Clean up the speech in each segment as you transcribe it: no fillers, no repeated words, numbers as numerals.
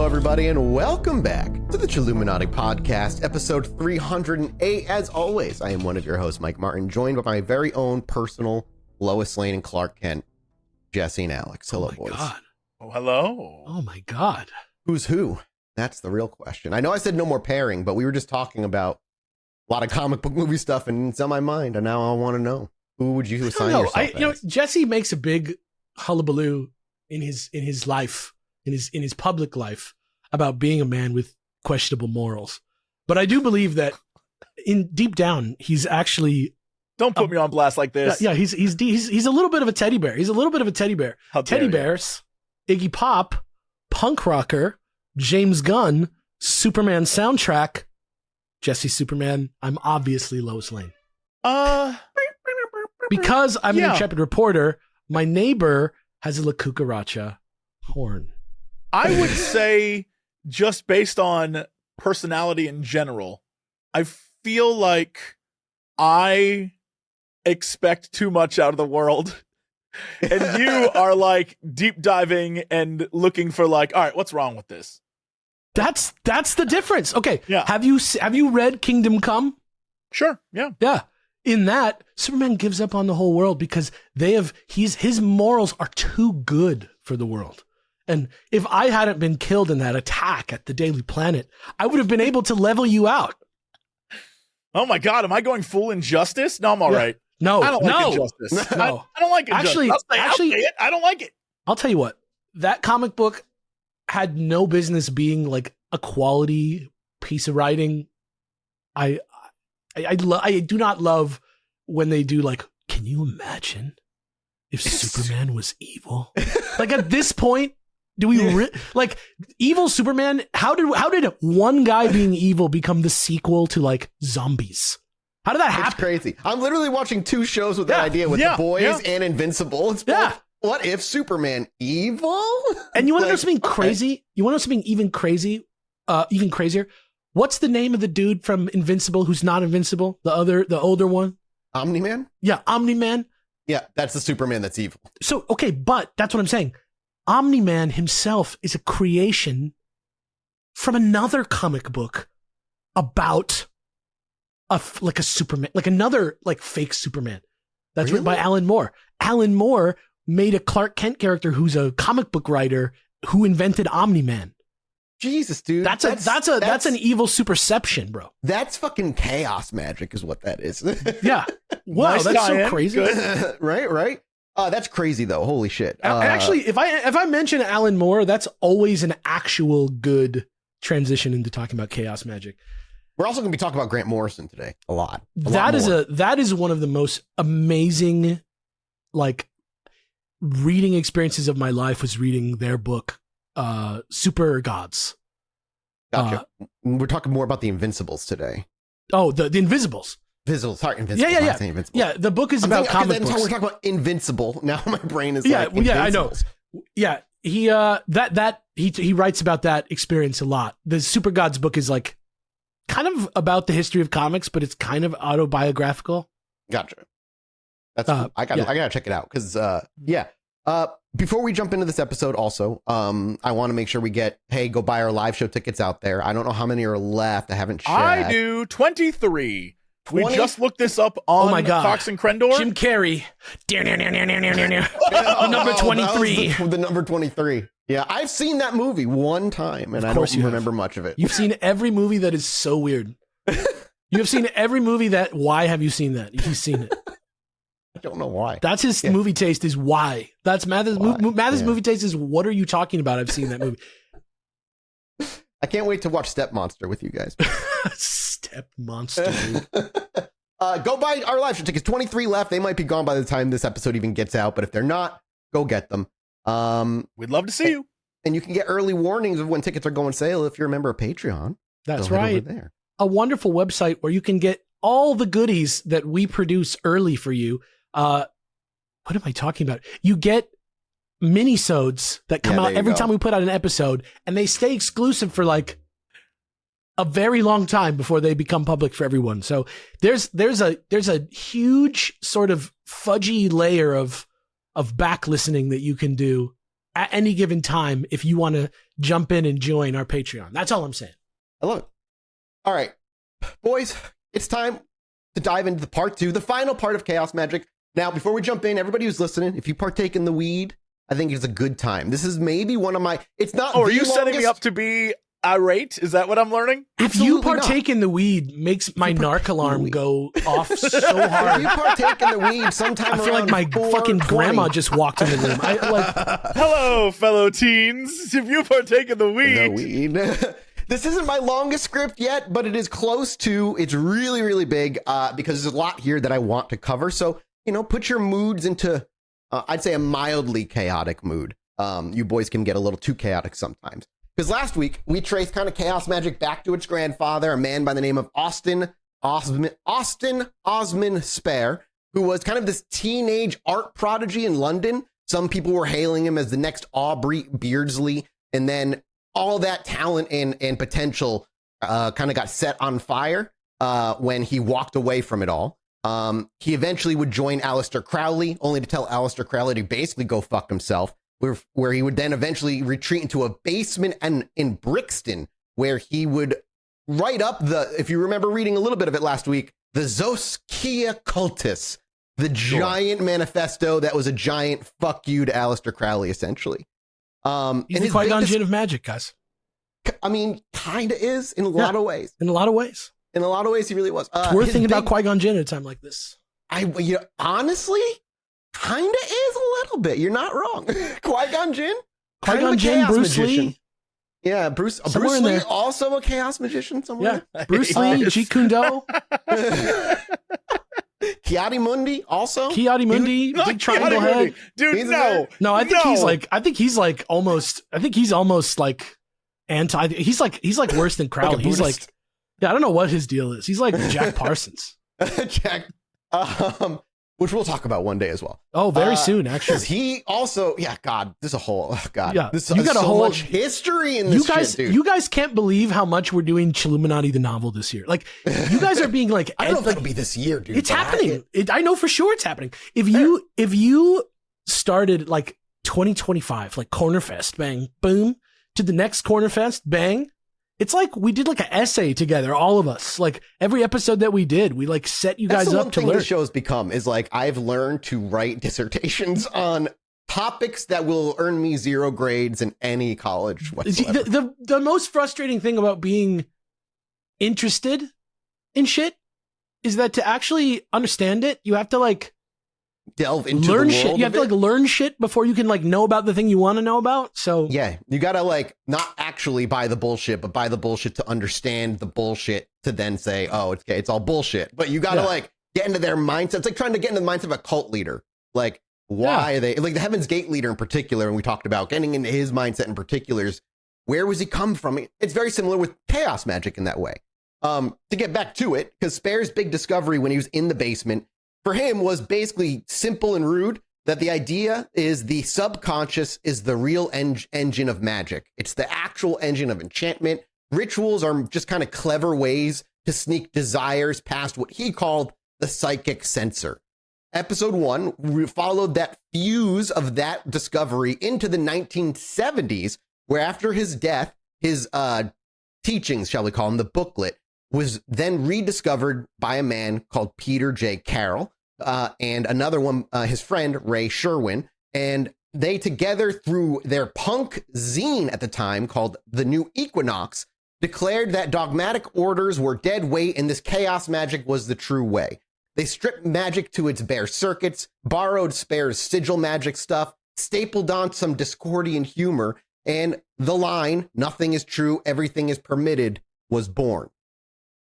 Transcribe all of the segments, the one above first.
everybody, and welcome back to the Chilluminati podcast, episode 308. As always, I am one of your hosts, Mike Martin, joined by my very own personal Lois Lane and Clark Kent, Jesse and Alex. Hello, boys. God. Oh, hello. Oh, my God. Who's who? That's the real question. I know I said no more pairing, but we were just talking about a lot of comic book movie stuff, and it's on my mind, and now I want to know. Who would you assign yourself as? Jesse makes a big hullabaloo in his life, in his public life, about being a man with questionable morals. But I do believe that in deep down, he's actually... Don't put me on blast like this. Yeah, he's a little bit of a teddy bear. He's a little bit of a teddy bear. Teddy bears, Iggy Pop, punk rocker, James Gunn, Superman soundtrack, Jesse Superman. I'm obviously Lois Lane. Because I'm an intrepid reporter, my neighbor has a La Cucaracha horn. I would say, just based on personality in general, I feel like I expect too much out of the world. And you are like deep diving and looking for like, all right, what's wrong with this? That's the difference. Okay. Yeah. Have you read Kingdom Come? Sure. Yeah. Yeah. In that, Superman gives up on the whole world because his morals are too good for the world. And if I hadn't been killed in that attack at the Daily Planet, I would have been able to level you out. Oh my God, am I going full injustice? No, I'm all right. No, I don't like injustice. No. I don't like injustice. Actually, I don't like it. I'll tell you what, that comic book had no business being like a quality piece of writing. I do not love when they do like, can you imagine if Superman was evil? Like at this point, do we like evil Superman? How did one guy being evil become the sequel to like zombies? How did that happen? It's crazy. I'm literally watching two shows with that idea with The Boys and Invincible. It's both, what if Superman evil? And you want to know something crazy? You want to know something even crazier? What's the name of the dude from Invincible who's not invincible? The older one? Omni-Man? Yeah, Omni-Man. Yeah, that's the Superman that's evil. So, okay, but that's what I'm saying. Omni-Man himself is a creation from another comic book about a Superman, like another like fake Superman. That's written by Alan Moore. Alan Moore made a Clark Kent character who's a comic book writer who invented Omni-Man. Jesus, dude. That's an evil superception, bro. That's fucking chaos magic is what that is. Yeah. Wow, Nice that's so tie-in. crazy. Right? That's crazy though. Holy shit. Actually, if I mention Alan Moore, that's always an actual good transition into talking about chaos magic. We're also going to be talking about Grant Morrison today. A lot. That is one of the most amazing like reading experiences of my life was reading their book, Super Gods. Gotcha. We're talking more about the Invincibles today. Oh, the Invisibles. Invincibles. Yeah. Yeah, the book is about comic books. We're talking about Invincible. Now my brain is I know. Invincibles. Yeah, he writes about that experience a lot. The Super Gods book is like kind of about the history of comics, but it's kind of autobiographical. Gotcha. That's I gotta check it out because before we jump into this episode, also, I want to make sure we go buy our live show tickets out there. I don't know how many are left. I haven't checked. I do 23. We just looked this up on Fox and Crendor. Jim Carrey. Number 23. The number 23. Yeah, I've seen that movie one time, and I don't remember much of it. You've seen every movie that is so weird. You have seen every movie that... Why have you seen that? You've seen it. I don't know why. That's his movie taste is why. That's Mathis' movie taste is what are you talking about? I've seen that movie. I can't wait to watch Step Monster with you guys. Step Monster. Go buy our live show tickets. 23 left. They might be gone by the time this episode even gets out, but if they're not, go get them. We'd love to see you. And you can get early warnings of when tickets are going sale if you're a member of Patreon. That's right. There. A wonderful website where you can get all the goodies that we produce early for you. What am I talking about? You get mini-sodes that come out every time we put out an episode, and they stay exclusive for like a very long time before they become public for everyone. So there's a huge sort of fudgy layer of back listening that you can do at any given time if you want to jump in and join our Patreon. That's all I'm saying. I love it. All right, boys, it's time to dive into the part 2, the final part of Chaos Magic. Now, before we jump in, everybody who's listening, if you partake in the weed, I think it's a good time. This is maybe one of my, it's not. Oh, are you setting me up to be irate? Is that what I'm learning? If you partake in the weed, makes my narc alarm go off so hard. If you partake in the weed sometime I feel like my fucking grandma just walked in the room. Hello, fellow teens. If you partake in the weed. This isn't my longest script yet, but it is close to. It's really, really big because there's a lot here that I want to cover. So, put your moods into, I'd say, a mildly chaotic mood. You boys can get a little too chaotic sometimes. Because last week, we traced kind of Chaos Magic back to its grandfather, a man by the name of Osman Spare, who was kind of this teenage art prodigy in London. Some people were hailing him as the next Aubrey Beardsley. And then all that talent and potential kind of got set on fire when he walked away from it all. He eventually would join Aleister Crowley, only to tell Aleister Crowley to basically go fuck himself, where he would then eventually retreat into a basement in Brixton, where he would write up if you remember reading a little bit of it last week, the Zoskia Cultus, the giant manifesto that was a giant fuck you to Aleister Crowley, essentially. He's the Qui-Gon Jinn of magic, guys. I mean, kind of is in a lot of ways. In a lot of ways. In a lot of ways, he really was. It's worth thinking about Qui-Gon Jinn at a time like this. Honestly, kind of is a little bit. You're not wrong. Qui-Gon Jinn? Qui-Gon Jinn, Bruce Lee. Yeah, Bruce Lee, also a chaos magician somewhere. Yeah, Bruce Lee, Jeet Kune Do. Kiadi-Mundi also. Kiadi-Mundi, big triangle head. Dude, no. I think he's almost like anti. He's like worse than Crowley. He's like, I don't know what his deal is. He's like Jack Parsons. Jack, which we'll talk about one day as well. Oh, very soon, actually. He also, God, there's a whole, God, yeah, you got so much history in this shit, dude. You guys can't believe how much we're doing Chilluminati the novel this year. Like, you guys are being like, I don't know if it'll be this year, dude. It's happening. I know for sure it's happening. If you started like 2025, like Cornerfest, bang, boom, to the next Cornerfest, bang. It's like we did like an essay together, all of us. Like every episode that we did, we like set you guys up to learn. The show has become is like I've learned to write dissertations on topics that will earn me 0 grades in any college whatsoever. The most frustrating thing about being interested in shit is that to actually understand it, you have to like delve into learn the world shit. You have to like learn shit before you can like know about the thing you want to know about. So yeah, you gotta like not actually buy the bullshit, but buy the bullshit to understand the bullshit to then say, oh, it's all bullshit. But you gotta like get into their mindset. It's like trying to get into the mindset of a cult leader. Like why are they like the Heaven's Gate leader in particular? And we talked about getting into his mindset in particulars. Where was he come from? It's very similar with chaos magic in that way. To get back to it, because Spare's big discovery when he was in the basement for him was basically simple and rude, that the idea is the subconscious is the real engine of magic. It's the actual engine of enchantment. Rituals are just kind of clever ways to sneak desires past what he called the psychic censor. Episode 1, we followed that fuse of that discovery into the 1970s, where after his death, his teachings, shall we call them, the booklet, was then rediscovered by a man called Peter J. Carroll and another one, his friend, Ray Sherwin. And they together, through their punk zine at the time called The New Equinox, declared that dogmatic orders were dead weight and this chaos magic was the true way. They stripped magic to its bare circuits, borrowed Spare's sigil magic stuff, stapled on some Discordian humor, and the line, "Nothing is true, everything is permitted," was born.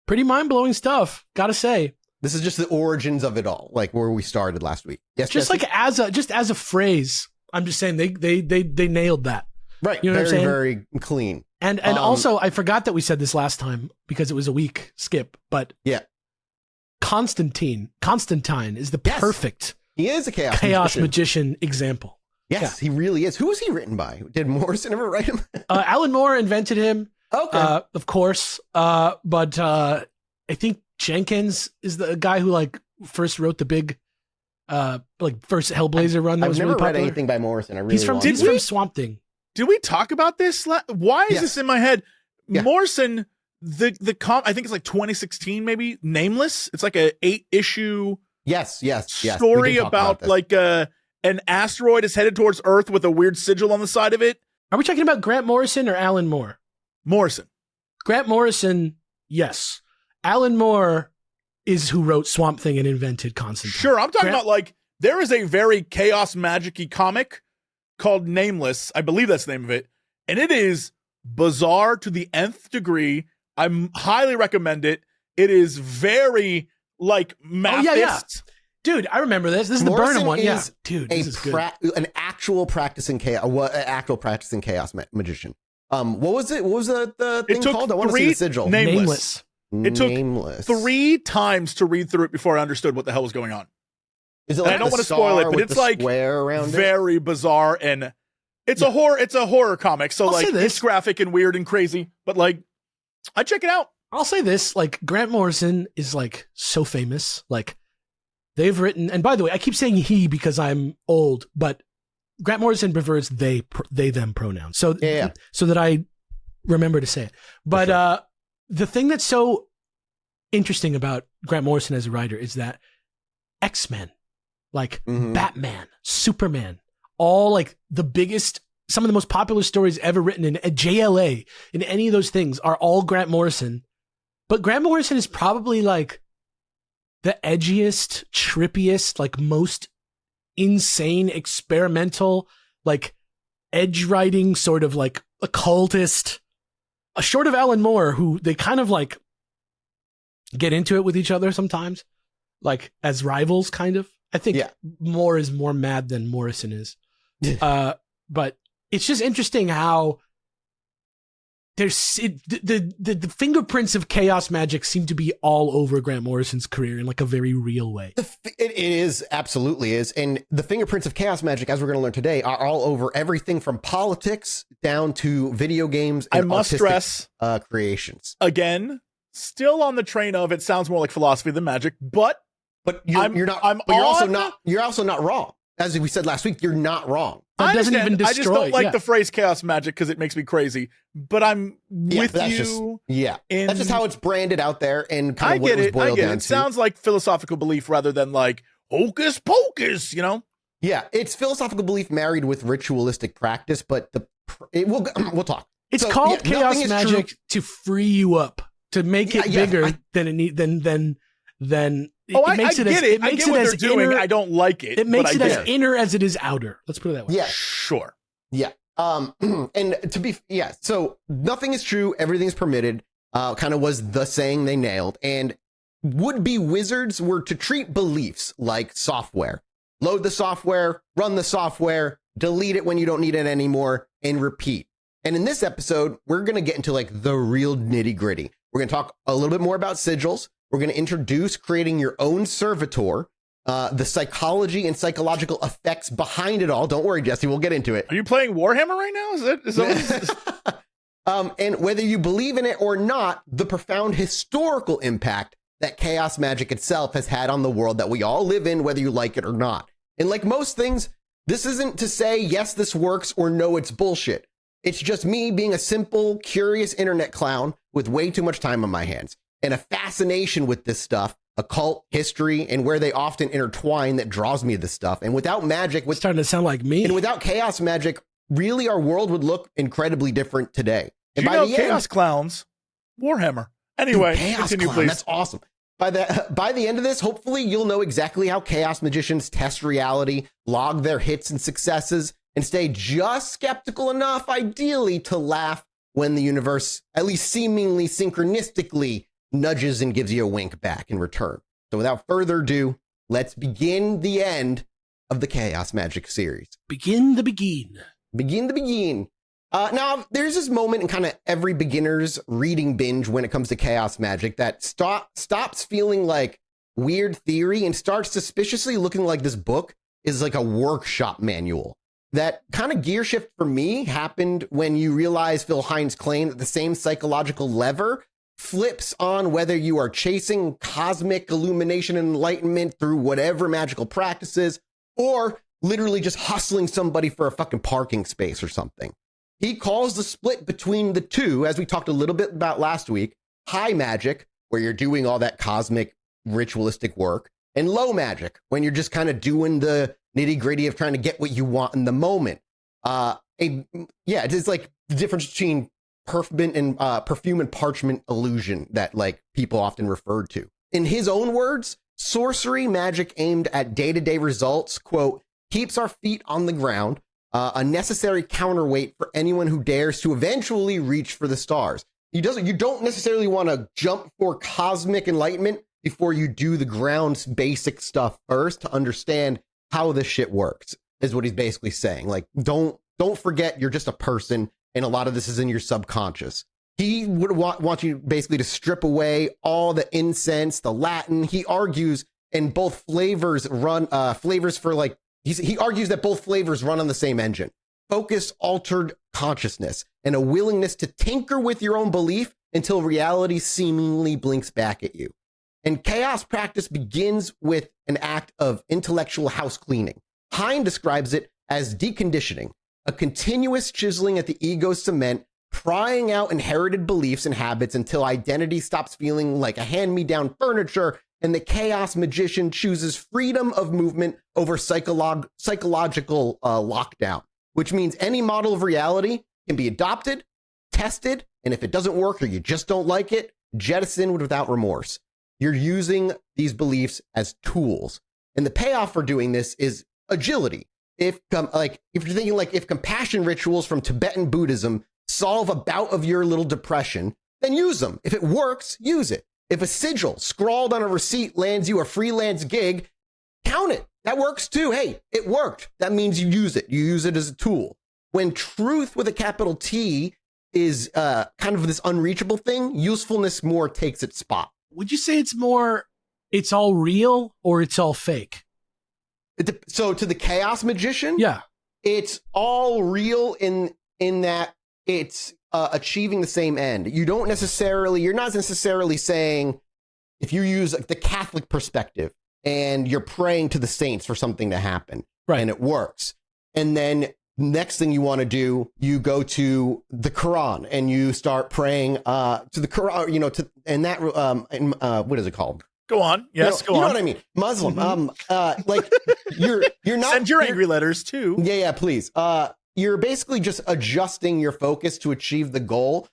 Pretty mind-blowing stuff, gotta say. This is just the origins of it all, like where we started last week. Yes, just Jesse? like as a phrase, I'm just saying they nailed that. Right, you know very, very clean. And also, I forgot that we said this last time because it was a week skip, but yeah, Constantine is the perfect he is a chaos magician example. Yes, he really is. Who was he written by? Did Morrison ever write him? Alan Moore invented him. Okay. Of course. But I think Jenkins is the guy who like first wrote the big like first Hellblazer run that I've was never really read popular. anything by Morrison. I really He's from Swamp Thing. Did we talk about this? Why is this in my head? Yeah. Morrison, I think it's like 2016, maybe. Nameless. It's like a 8-issue Yes. story about like an asteroid is headed towards Earth with a weird sigil on the side of it. Are we talking about Grant Morrison or Alan Moore? Morrison. Grant Morrison, yes. Alan Moore is who wrote Swamp Thing and invented Constantine. Sure, I'm talking about like there is a very chaos magic-y comic called Nameless. I believe that's the name of it. And it is bizarre to the nth degree. I highly recommend it. It is very like mathist. Oh, yeah. Dude, I remember this. This is Morrison the Burnham one. Yeah. is Dude, this is good. an actual practicing chaos magician. What was it? What was the thing called? I want to see the sigil. Nameless. It took Nameless. 3 times to read through it before I understood what the hell was going on. Is it like I don't want to spoil it, but it's like very bizarre, and it's a horror comic. So like it's graphic and weird and crazy, but like I check it out. I'll say this, like Grant Morrison is like so famous. Like they've written, and by the way, I keep saying he because I'm old, but Grant Morrison prefers they them pronouns. So so that I remember to say it. But the thing that's so interesting about Grant Morrison as a writer is that X-Men, like Batman, Superman, all like the biggest, some of the most popular stories ever written in a JLA, in any of those things are all Grant Morrison. But Grant Morrison is probably like the edgiest, trippiest, like most insane, experimental, like edge writing, sort of like occultist, short of Alan Moore, who they kind of like get into it with each other sometimes, like as rivals, kind of. I think Moore is more mad than Morrison is. But it's just interesting how there's the fingerprints of chaos magic seem to be all over Grant Morrison's career in like a very real way. It is, absolutely is. And the fingerprints of chaos magic, as we're going to learn today, are all over everything from politics down to video games and I must stress creations. Again, still on the train of it sounds more like philosophy than magic, but you're also not wrong. As we said last week, you're not wrong. That doesn't even destroy. I just don't like the phrase chaos magic because it makes me crazy. But I'm with you. That's just how it's branded out there, and kind of what it was boiled down to. It sounds like philosophical belief rather than like hocus pocus, you know? Yeah, it's philosophical belief married with ritualistic practice, but we'll talk. It's called chaos magic to free you up, to make it bigger than it need than. I get it. I get what they're doing. I don't like it. It makes it as inner as it is outer. Let's put it that way. Yeah, sure. Yeah. And so nothing is true. Everything's permitted. Kind of was the saying they nailed. And would-be wizards were to treat beliefs like software. Load the software, run the software, delete it when you don't need it anymore, and repeat. And in this episode, we're going to get into like the real nitty-gritty. We're going to talk a little bit more about sigils. We're going to introduce creating your own servitor, the psychology and psychological effects behind it all. Don't worry, Jesse, we'll get into it. Are you playing Warhammer right now? Is that and whether you believe in it or not, the profound historical impact that chaos magic itself has had on the world that we all live in, whether you like it or not. And like most things, this isn't to say, yes, this works, or no, it's bullshit. It's just me being a simple, curious internet clown with way too much time on my hands. And a fascination with this stuff, occult history, and where they often intertwine that draws me to this stuff. And without magic, it's starting to sound like me. And without chaos magic, really our world would look incredibly different today. And by the chaos clowns, Warhammer. Anyway, chaos continue, clown, please. That's awesome. By the end of this, hopefully you'll know exactly how chaos magicians test reality, log their hits and successes, and stay just skeptical enough, ideally, to laugh when the universe, at least seemingly synchronistically, nudges and gives you a wink back in return. So without further ado, let's begin the end of the Chaos Magic series. Begin the begin. Begin the begin. Now, there's this moment in kind of every beginner's reading binge when it comes to Chaos Magic that stops feeling like weird theory and starts suspiciously looking like this book is like a workshop manual. That kind of gear shift for me happened when you realize Phil Hine's claim that the same psychological lever flips on whether you are chasing cosmic illumination and enlightenment through whatever magical practices, or literally just hustling somebody for a fucking parking space or something. He calls the split between the two, as we talked a little bit about last week, high magic, where you're doing all that cosmic ritualistic work, and low magic, when you're just kind of doing the nitty gritty of trying to get what you want in the moment. It's like the difference between perfume and parchment illusion that like people often referred to. In his own words, sorcery magic aimed at day-to-day results, quote, keeps our feet on the ground, a necessary counterweight for anyone who dares to eventually reach for the stars. You don't necessarily want to jump for cosmic enlightenment before you do the ground's basic stuff first to understand how this shit works, is what he's basically saying. Like, don't forget you're just a person, and a lot of this is in your subconscious. He would want you basically to strip away all the incense, the Latin. He argues, and both flavors run he argues that both flavors run on the same engine. Focus, altered consciousness, and a willingness to tinker with your own belief until reality seemingly blinks back at you. And chaos practice begins with an act of intellectual house cleaning. Hine describes it as deconditioning, a continuous chiseling at the ego's cement, prying out inherited beliefs and habits until identity stops feeling like a hand-me-down furniture, and the chaos magician chooses freedom of movement over psychological lockdown, which means any model of reality can be adopted, tested, and if it doesn't work or you just don't like it, jettisoned without remorse. You're using these beliefs as tools. And the payoff for doing this is agility. If you're thinking like if compassion rituals from Tibetan Buddhism solve a bout of your little depression, then use them. If it works, use it. If a sigil scrawled on a receipt lands you a freelance gig, count it. That works too. Hey, it worked. That means you use it. You use it as a tool. When truth with a capital T is kind of this unreachable thing, usefulness more takes its spot. Would you say it's all real or it's all fake? So to the chaos magician, yeah, it's all real in that it's achieving the same end. You're not necessarily saying, if you use the Catholic perspective and you're praying to the saints for something to happen, right, and it works, and then next thing you want to do, you go to the Quran and you start praying to the Quran, what is it called? Go on. Yes, go on. You know what I mean? Muslim. Mm-hmm. You're not. Send your angry letters too. Yeah, please. You're basically just adjusting your focus to achieve the goal.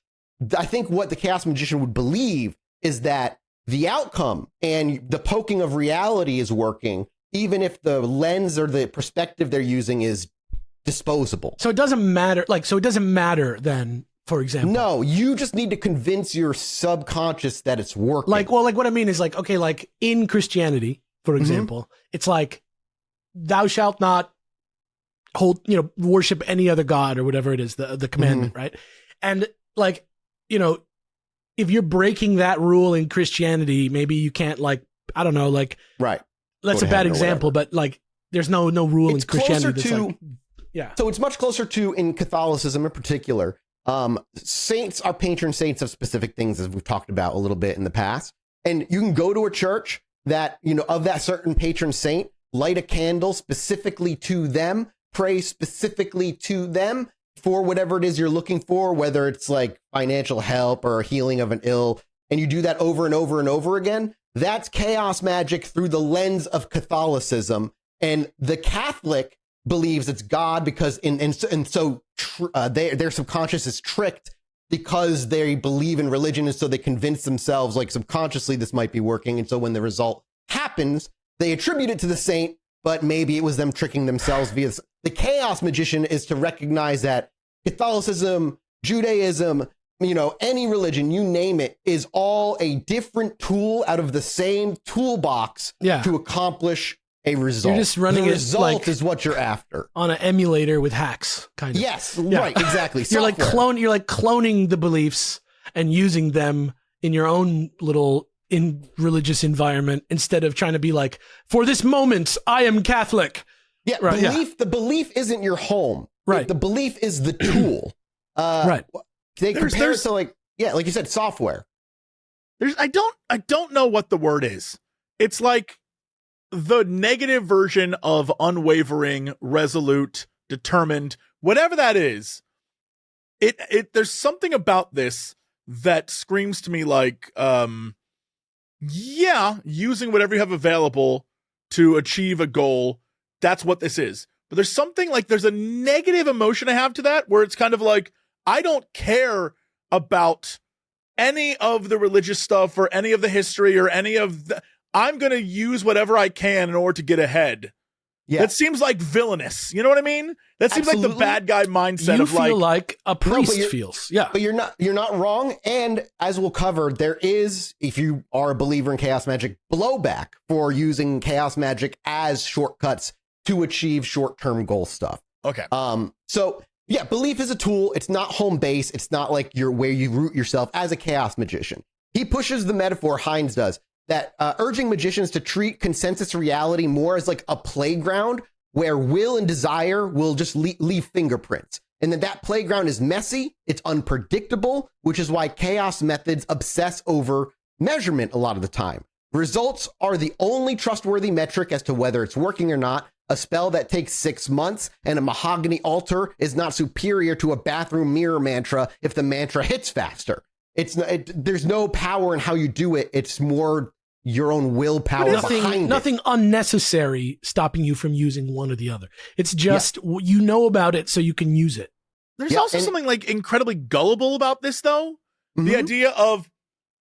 I think what the chaos magician would believe is that the outcome and the poking of reality is working, even if the lens or the perspective they're using is disposable. So it doesn't matter. So it doesn't matter then, for example. No, you just need to convince your subconscious that it's working. What I mean is in Christianity, for example, it's like, thou shalt not worship any other god or whatever it is, the commandment, right? And if you're breaking that rule in Christianity, maybe you can't right. That's a bad example, but there's no rule in Christianity. So it's much closer to, in Catholicism in particular, saints are patron saints of specific things, as we've talked about a little bit in the past. And you can go to a church that, of that certain patron saint, light a candle specifically to them, pray specifically to them for whatever it is you're looking for, whether it's like financial help or healing of an ill, and you do that over and over and over again. That's chaos magic through the lens of Catholicism. And the Catholic believes it's God because their subconscious is tricked because they believe in religion, and so they convince themselves subconsciously this might be working. And so when the result happens, they attribute it to the saint, but maybe it was them tricking themselves via this. The chaos magician is to recognize that Catholicism, Judaism, any religion, you name it, is all a different tool out of the same toolbox to accomplish a result. You're just running the result is what you're after on an emulator with hacks, kind of. Yes, right, exactly. You're cloning the beliefs and using them in your own little religious environment instead of trying to be like, for this moment, I am Catholic. Yeah, right, the belief isn't your home. Right. The belief is the tool. Right. They compare it to like you said, software. I don't know what the word is. It's like the negative version of unwavering, resolute, determined, whatever that is. There's something about this that screams to me like, using whatever you have available to achieve a goal. That's what this is. But there's something like, there's a negative emotion I have to that where it's kind of like, I don't care about any of the religious stuff or any of the history or any of the, I'm going to use whatever I can in order to get ahead. Yeah. That seems like villainous. You know what I mean? That seems like the bad guy mindset of like. You feel like a priest feels. Yeah. But you're not wrong. And as we'll cover, there is, if you are a believer in chaos magic, blowback for using chaos magic as shortcuts to achieve short-term goal stuff. Okay. So yeah, belief is a tool. It's not home base. It's not like where you root yourself as a chaos magician. He pushes the metaphor, Hine does, that urging magicians to treat consensus reality more as like a playground where will and desire will just leave fingerprints. And that playground is messy, it's unpredictable, which is why chaos methods obsess over measurement a lot of the time. Results are the only trustworthy metric as to whether it's working or not. A spell that takes 6 months and a mahogany altar is not superior to a bathroom mirror mantra if the mantra hits faster. There's no power in how you do it. It's more your own willpower behind it. Nothing unnecessary stopping you from using one or the other. It's just, you know about it so you can use it. There's also something like incredibly gullible about this, though. Mm-hmm. The idea of,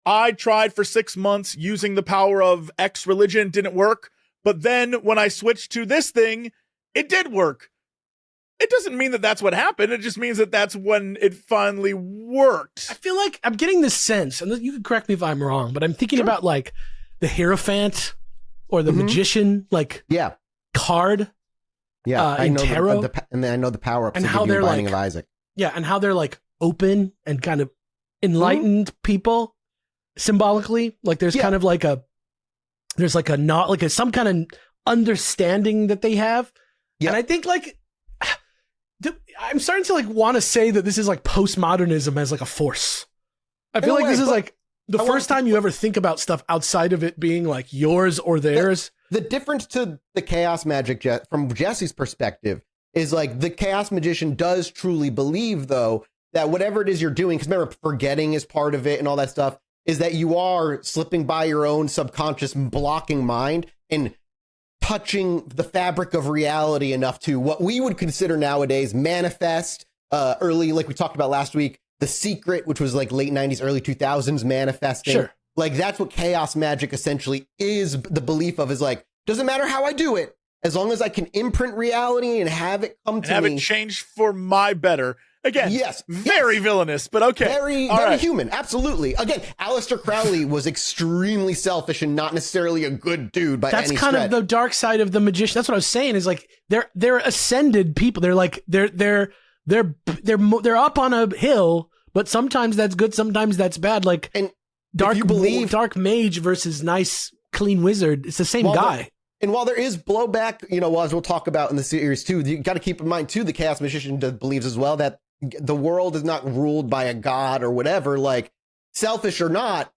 I tried for 6 months using the power of X religion, didn't work. But then when I switched to this thing, it did work. It doesn't mean that that's what happened. It just means that that's when it finally worked. I feel like I'm getting this sense, and you can correct me if I'm wrong, but I'm thinking about like the Hierophant or the magician, like card. Yeah, I know tarot. And then I know the power ups and how they're Binding like, of Isaac. Yeah, and how they're like open and kind of enlightened people symbolically. Like there's kind of like some kind of understanding that they have. Yeah. And I think like I'm starting to like want to say that this is like postmodernism as like a force. I feel like this is like the first time you ever think about stuff outside of it being like yours or theirs. The difference to the chaos magic from Jesse's perspective is like the chaos magician does truly believe, though, that whatever it is you're doing, because remember, forgetting is part of it and all that stuff, is that you are slipping by your own subconscious blocking mind and touching the fabric of reality enough to what we would consider nowadays manifest. Early, like we talked about last week, The Secret, which was like late 90s, early 2000s manifesting. Sure. Like that's what chaos magic essentially is. The belief of is like, doesn't matter how I do it, as long as I can imprint reality and have it come to me. Have it change for my better. Again, yes, very villainous, but okay. Very human, absolutely. Again, Aleister Crowley was extremely selfish and not necessarily a good dude by any stretch. That's kind of the dark side of the magician. That's what I was saying. Is like they're ascended people. They're like they're up on a hill, but sometimes that's good, sometimes that's bad. Like and dark mage versus nice clean wizard. It's the same guy. And while there is blowback, as we'll talk about in the series too, you got to keep in mind too, the chaos magician believes as well that the world is not ruled by a god or whatever, like selfish or not,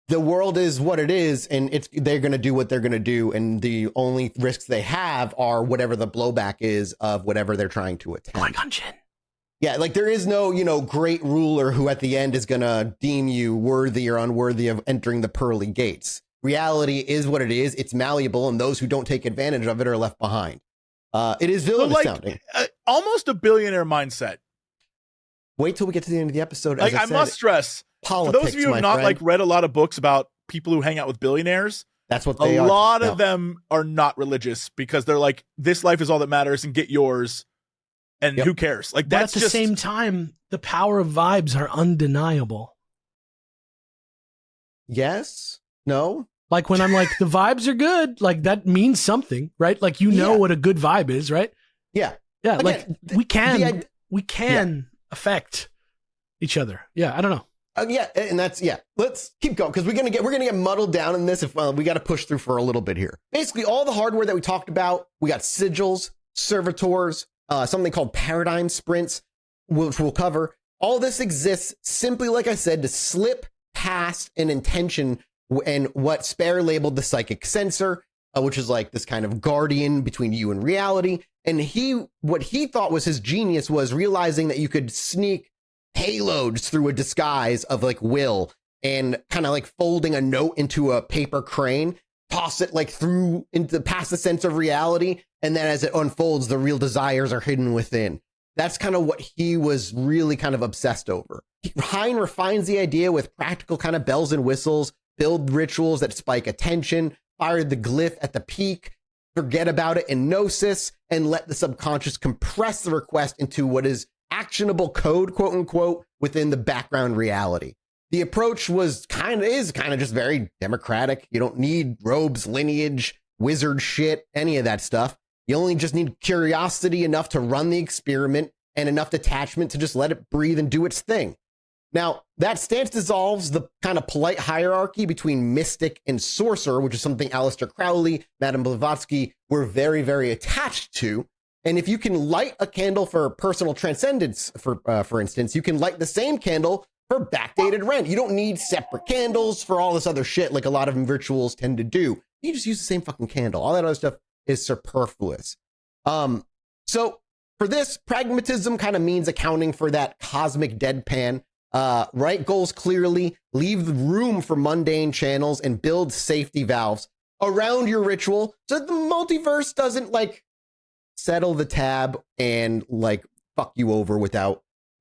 the world is what it is, and they're going to do what they're going to do. And the only risks they have are whatever the blowback is of whatever they're trying to attempt. Yeah, like there is no, great ruler who at the end is going to deem you worthy or unworthy of entering the pearly gates. Reality is what it is. It's malleable, and those who don't take advantage of it are left behind. It is villainous sounding. Almost a billionaire mindset. Wait till we get to the end of the episode. Like, I must stress, politics, for those of you who have not like read a lot of books about people who hang out with billionaires, that's what they are. A lot of them are not religious because they're like, this life is all that matters and get yours. And who cares? Like, that's at the same time, the power of vibes are undeniable. Yes. No. Like when I'm like, the vibes are good, like that means something, right? Like, what a good vibe is, right? Yeah. Yeah. Again, like we can affect each other. Yeah. I don't know. And that's, let's keep going because we're gonna get muddled down in this if we got to push through for a little bit here. Basically, all the hardware that we talked about, we got sigils, servitors, something called paradigm sprints, which we'll cover. All this exists simply, like I said, to slip past and intention and what Spare labeled the psychic sensor, which is like this kind of guardian between you and reality. And what he thought was his genius was realizing that you could sneak payloads through a disguise of like will and kind of like folding a note into a paper crane, toss it like through into past the sense of reality. And then as it unfolds, the real desires are hidden within. That's kind of what he was really kind of obsessed over. Hine refines the idea with practical kind of bells and whistles, build rituals that spike attention, fire the glyph at the peak, forget about it in Gnosis, and let the subconscious compress the request into what is actionable code, quote unquote, within the background reality. The approach is kind of just very democratic. You don't need robes, lineage, wizard shit, any of that stuff. You only just need curiosity enough to run the experiment and enough detachment to just let it breathe and do its thing. Now, that stance dissolves the kind of polite hierarchy between mystic and sorcerer, which is something Aleister Crowley, Madame Blavatsky were very, very attached to. And if you can light a candle for personal transcendence, for instance, you can light the same candle for backdated rent. You don't need separate candles for all this other shit like a lot of rituals tend to do. You just use the same fucking candle. All that other stuff is superfluous. So for this, pragmatism kind of means accounting for that cosmic deadpan. Write goals clearly, leave the room for mundane channels, and build safety valves around your ritual so that the multiverse doesn't like settle the tab and like fuck you over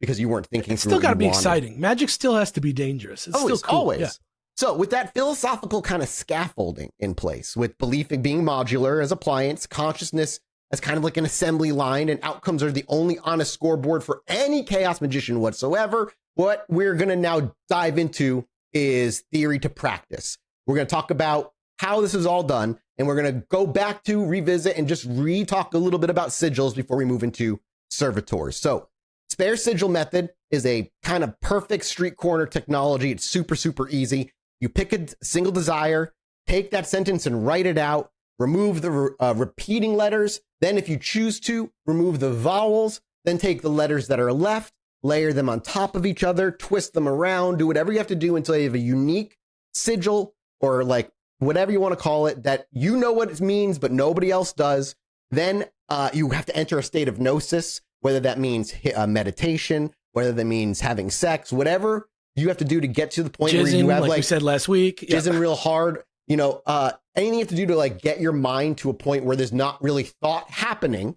because you weren't thinking. It's still got to be exciting. Magic still has to be dangerous. It's always, still cool. Always. Yeah. So with that philosophical kind of scaffolding in place, with belief in being modular as appliance, consciousness as kind of like an assembly line, and outcomes are the only honest scoreboard for any chaos magician whatsoever, what we're going to now dive into is theory to practice. We're going to talk about how this is all done, and we're going to go back to revisit and just re-talk a little bit about sigils before we move into servitors. So Spare Sigil method is a kind of perfect street corner technology. It's super, super easy. You pick a single desire, take that sentence and write it out, remove the repeating letters. Then if you choose to, remove the vowels, then take the letters that are left, layer them on top of each other, twist them around, do whatever you have to do until you have a unique sigil, or like whatever you want to call it, that you know what it means, but nobody else does. Then you have to enter a state of gnosis, whether that means meditation, whether that means having sex, whatever you have to do to get to the point where you have like we said last week, jizzing real hard, anything you have to do to like get your mind to a point where there's not really thought happening.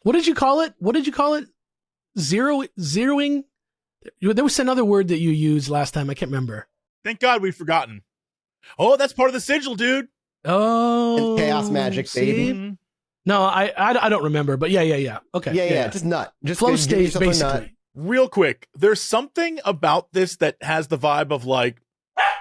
What did you call it? Zeroing? There was another word that you used last time. I can't remember. Thank God we've forgotten. Oh, that's part of the sigil, dude. Oh, and chaos magic, baby. Mm-hmm. No, I don't remember, but yeah. Okay. Yeah. Just nut. Just flow state, basically. Real quick, there's something about this that has the vibe of like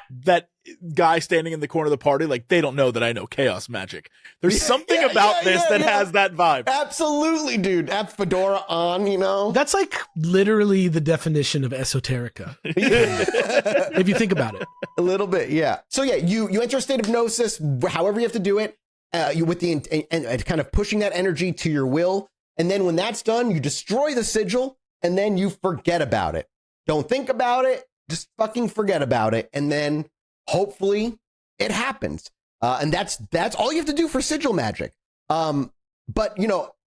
that guy standing in the corner of the party, like they don't know that I know chaos magic. There's something about this that has that vibe. Absolutely, dude. That fedora on, That's like literally the definition of esoterica. If you think about it. A little bit, yeah. So yeah, you enter a state of gnosis, however you have to do it, you with the and kind of pushing that energy to your will. And then when that's done, you destroy the sigil and then you forget about it. Don't think about it. Just fucking forget about it. And then hopefully it happens. And that's all you have to do for sigil magic. But,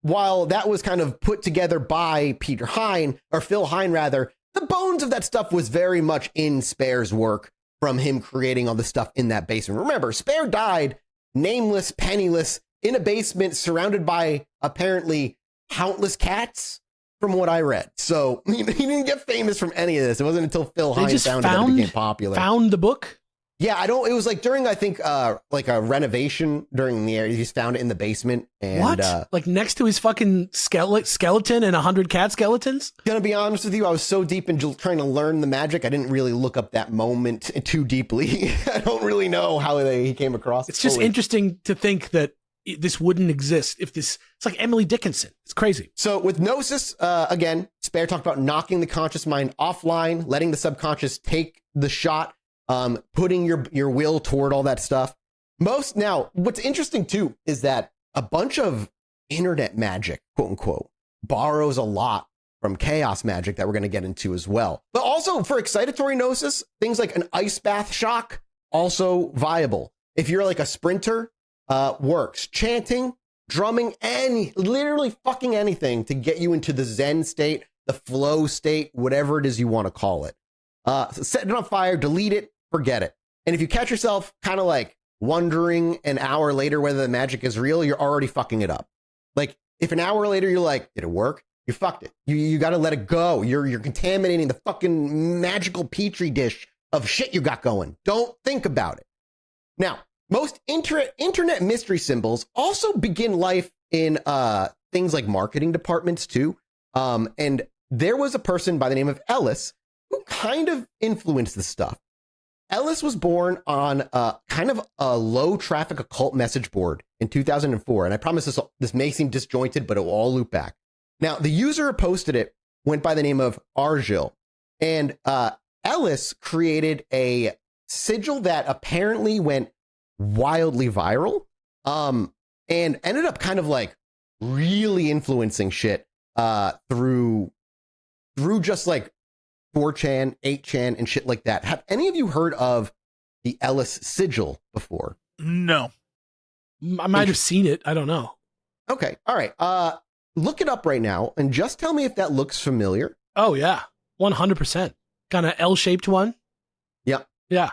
while that was kind of put together by Phil Hine, rather, the bones of that stuff was very much in Spare's work from him creating all the stuff in that basement. Remember, Spare died nameless, penniless, in a basement surrounded by apparently countless cats. From what I read. So he didn't get famous from any of this. It wasn't until Phil Hine found it that it became popular. Found the book? Yeah, it was like during, I think, like a renovation during the area. He's found it in the basement. And, what? Like next to his fucking skeleton and 100 cat skeletons? Gonna be honest with you, I was so deep in trying to learn the magic, I didn't really look up that moment too deeply. I don't really know how he came across it. It's just interesting to think that this wouldn't exist if it's like Emily Dickinson. It's crazy. So with Gnosis, again, Spare talked about knocking the conscious mind offline, letting the subconscious take the shot, putting your will toward all that stuff. Now, what's interesting too is that a bunch of internet magic, quote unquote, borrows a lot from chaos magic that we're going to get into as well. But also for excitatory gnosis, things like an ice bath shock, also viable. If you're like a sprinter, works. Chanting, drumming, literally fucking anything to get you into the Zen state, the flow state, whatever it is you want to call it. Set it on fire, delete it, forget it. And if you catch yourself kind of like wondering an hour later whether the magic is real, you're already fucking it up. Like if an hour later you're like, did it work? You fucked it. You got to let it go. You're contaminating the fucking magical petri dish of shit you got going. Don't think about it. Now, most internet mystery symbols also begin life in things like marketing departments too. And there was a person by the name of Ellis who kind of influenced this stuff. Ellis was born on kind of a low traffic occult message board in 2004. And I promise this may seem disjointed, but it will all loop back. Now, the user who posted it went by the name of Argil. And Ellis created a sigil that apparently went wildly viral and ended up kind of like really influencing shit through just like 4chan, 8chan, and shit like that. Have any of you heard of the Ellis Sigil before? No. I might have seen it. I don't know. Okay. All right. Look it up right now and just tell me if that looks familiar. Oh, yeah. 100%. Kind of L-shaped one. Yep. Yeah.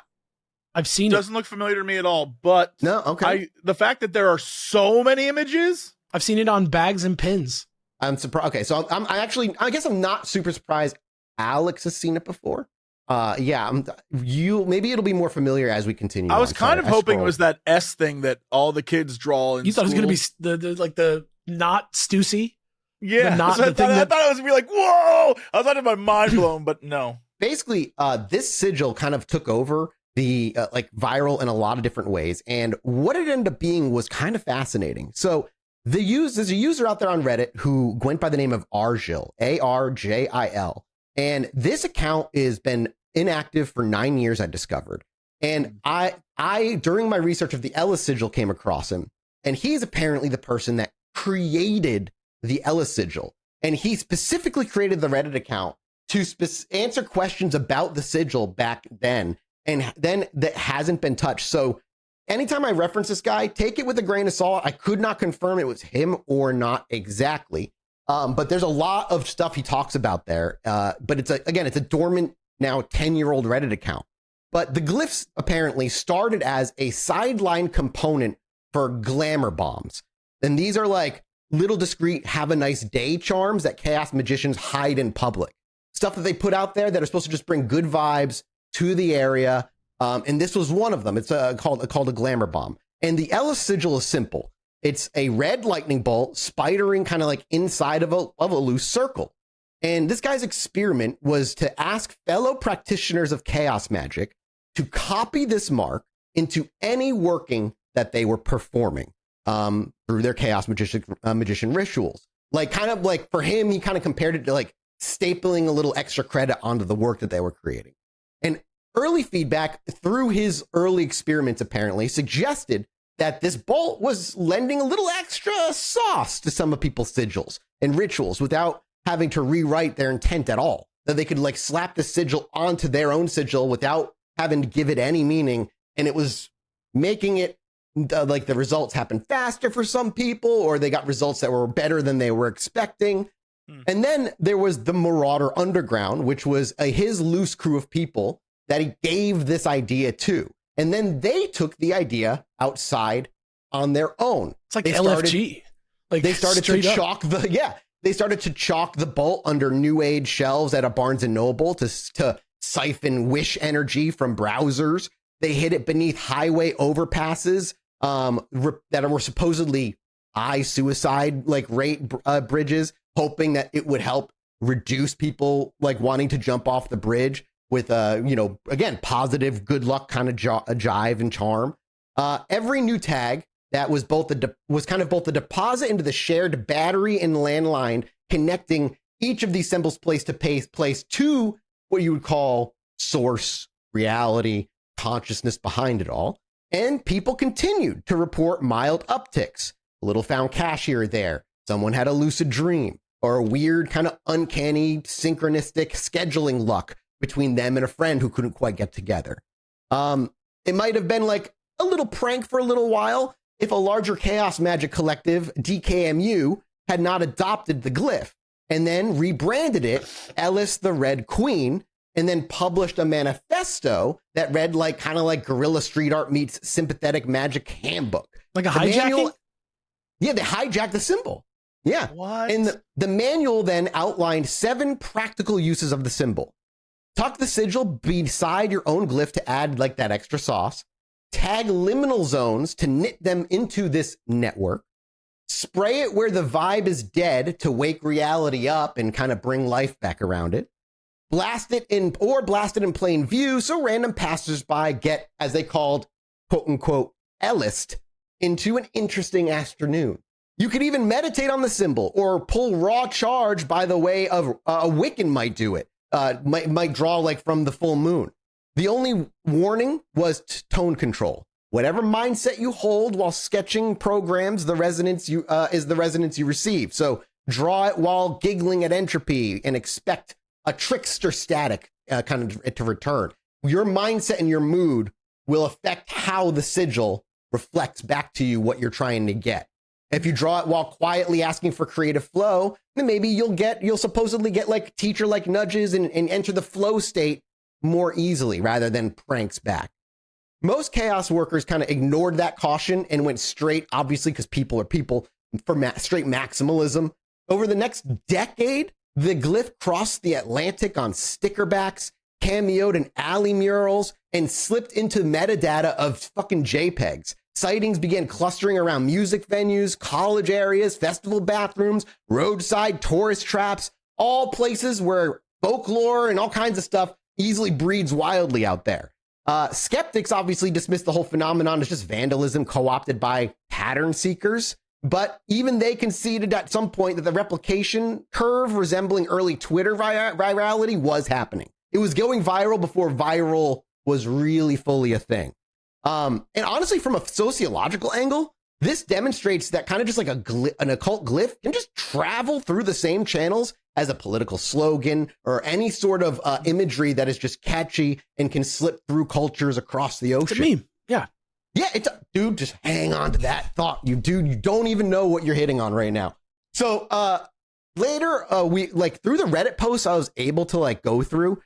I've seen Doesn't look familiar to me at all, but no, okay. The fact that there are so many images. I've seen it on bags and pins. I'm surprised. Okay, so I guess I'm not super surprised Alex has seen it before. Yeah, maybe it'll be more familiar as we continue. I was kind of hoping it was that S thing that all the kids draw in You thought school. it was going to be the not Stussy? Yeah, I thought it was going to be like, whoa! I was having my mind blown, but no. Basically, this sigil kind of took over the like viral in a lot of different ways, and what it ended up being was kind of fascinating. So there's a user out there on Reddit who went by the name of Argil, Arjil, and this account has been inactive for 9 years, I discovered. And I during my research of the Ellis Sigil came across him, and he's apparently the person that created the Ellis Sigil, and he specifically created the Reddit account to answer questions about the sigil back then, and then that hasn't been touched. So anytime I reference this guy, take it with a grain of salt. I could not confirm it was him or not exactly, but there's a lot of stuff he talks about there. But it's a dormant now 10-year-old Reddit account. But the glyphs apparently started as a sideline component for glamour bombs, and these are like little discreet have a nice day charms that chaos magicians hide in public. Stuff that they put out there that are supposed to just bring good vibes to the area. And this was one of them. It's called a glamour bomb. And the Ellis Sigil is simple. It's a red lightning bolt spidering kind of like inside of a loose circle. And this guy's experiment was to ask fellow practitioners of chaos magic to copy this mark into any working that they were performing through their chaos magician rituals. Like kind of like for him, he kind of compared it to like stapling a little extra credit onto the work that they were creating. And early feedback through his early experiments apparently suggested that this bolt was lending a little extra sauce to some of people's sigils and rituals without having to rewrite their intent at all. That they could like slap the sigil onto their own sigil without having to give it any meaning. And it was making it like the results happen faster for some people, or they got results that were better than they were expecting. And then there was the Marauder Underground, which was his loose crew of people that he gave this idea to. And then they took the idea outside on their own. It's like LFG. They started to chalk the bolt under New Age shelves at a Barnes and Noble to siphon wish energy from browsers. They hid it beneath highway overpasses that were supposedly suicide rate bridges, hoping that it would help reduce people like wanting to jump off the bridge with again, positive good luck kind of jive and charm. Every new tag that was kind of both the deposit into the shared battery and landline connecting each of these symbols place to what you would call source, reality, consciousness behind it all. And people continued to report mild upticks, a little found cash here or there. Someone had a lucid dream. or a weird kind of uncanny synchronistic scheduling luck between them and a friend who couldn't quite get together. It might have been like a little prank for a little while if a larger chaos magic collective, DKMU, had not adopted the glyph and then rebranded it Ellis the Red Queen, and then published a manifesto that read like kind of like guerrilla street art meets sympathetic magic handbook. Like a hijacking? Yeah, they hijacked the symbol. Yeah. What? And the manual then outlined 7 practical uses of the symbol. Tuck the sigil beside your own glyph to add like that extra sauce. Tag liminal zones to knit them into this network. Spray it where the vibe is dead to wake reality up and kind of bring life back around it. Blast it in plain view so random passersby get, as they called, quote unquote, Ellised into an interesting afternoon. You could even meditate on the symbol or pull raw charge by the way of a Wiccan might do it. Might draw like from the full moon. The only warning was tone control. Whatever mindset you hold while sketching programs, the resonance is the resonance you receive. So draw it while giggling at entropy and expect a trickster static kind of to return. Your mindset and your mood will affect how the sigil reflects back to you what you're trying to get. If you draw it while quietly asking for creative flow, then maybe you'll supposedly get like teacher-like nudges and enter the flow state more easily rather than pranks back. Most chaos workers kind of ignored that caution and went straight, obviously, because people are people, for straight maximalism. Over the next decade, the glyph crossed the Atlantic on stickerbacks, cameoed in alley murals, and slipped into metadata of fucking JPEGs. Sightings began clustering around music venues, college areas, festival bathrooms, roadside tourist traps, all places where folklore and all kinds of stuff easily breeds wildly out there. Skeptics obviously dismiss the whole phenomenon as just vandalism co-opted by pattern seekers, but even they conceded at some point that the replication curve resembling early Twitter virality was happening. It was going viral before viral was really fully a thing. And honestly, from a sociological angle, this demonstrates that kind of just like an occult glyph can just travel through the same channels as a political slogan or any sort of imagery that is just catchy and can slip through cultures across the ocean. It's a meme. Yeah. Yeah, dude, just hang on to that thought. You don't even know what you're hitting on right now. So later, we like through the Reddit posts I was able to like go through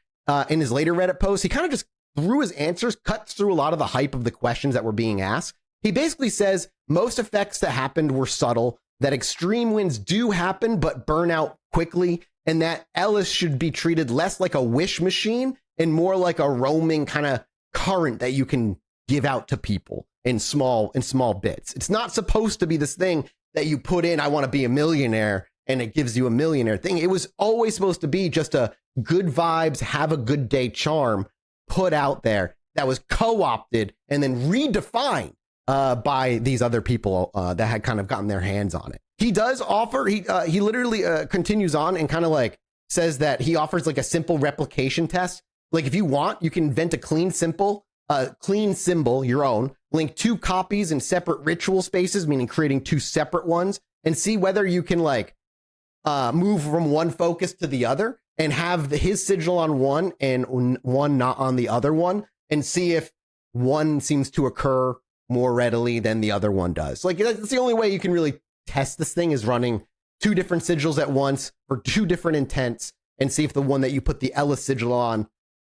in his later Reddit posts, he kind of just through his answers cuts through a lot of the hype of the questions that were being asked. He basically says most effects that happened were subtle, that extreme winds do happen but burn out quickly, and that Ellis should be treated less like a wish machine and more like a roaming kind of current that you can give out to people in small bits. It's not supposed to be this thing that you put in, I want to be a millionaire, and it gives you a millionaire thing. It was always supposed to be just a good vibes, have a good day charm put out there that was co-opted and then redefined by these other people that had kind of gotten their hands on it. He does offer, he literally continues on and kind of like says that he offers like a simple replication test. Like if you want, you can invent a clean symbol, your own, link 2 copies in separate ritual spaces, meaning creating 2 separate ones, and see whether you can like move from one focus to the other and have his sigil on one and one not on the other one, and see if one seems to occur more readily than the other one does. Like that's the only way you can really test this thing, is running 2 different sigils at once for 2 different intents and see if the one that you put the Ellis sigil on,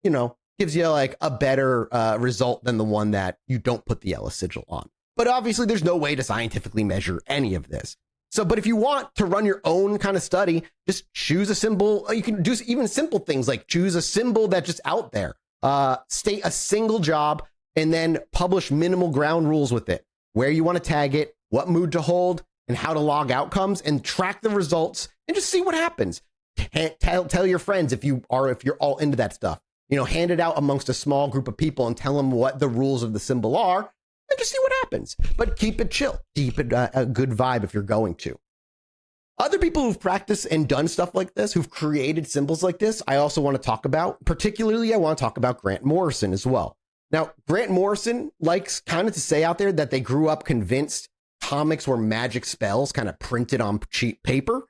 you know, gives you like a better result than the one that you don't put the Ellis sigil on. But obviously there's no way to scientifically measure any of this. So, but if you want to run your own kind of study, just choose a symbol. You can do even simple things like choose a symbol that's just out there, state a single job, and then publish minimal ground rules with it, where you want to tag it, what mood to hold, and how to log outcomes, and track the results and just see what happens. Tell your friends if you're all into that stuff. You know, hand it out amongst a small group of people and tell them what the rules of the symbol are, and just see what happens. But keep it chill. Keep it a good vibe if you're going to. Other people who've practiced and done stuff like this, who've created symbols like this, I also want to talk about. Particularly, I want to talk about Grant Morrison as well. Now, Grant Morrison likes kind of to say out there that they grew up convinced comics were magic spells kind of printed on cheap paper.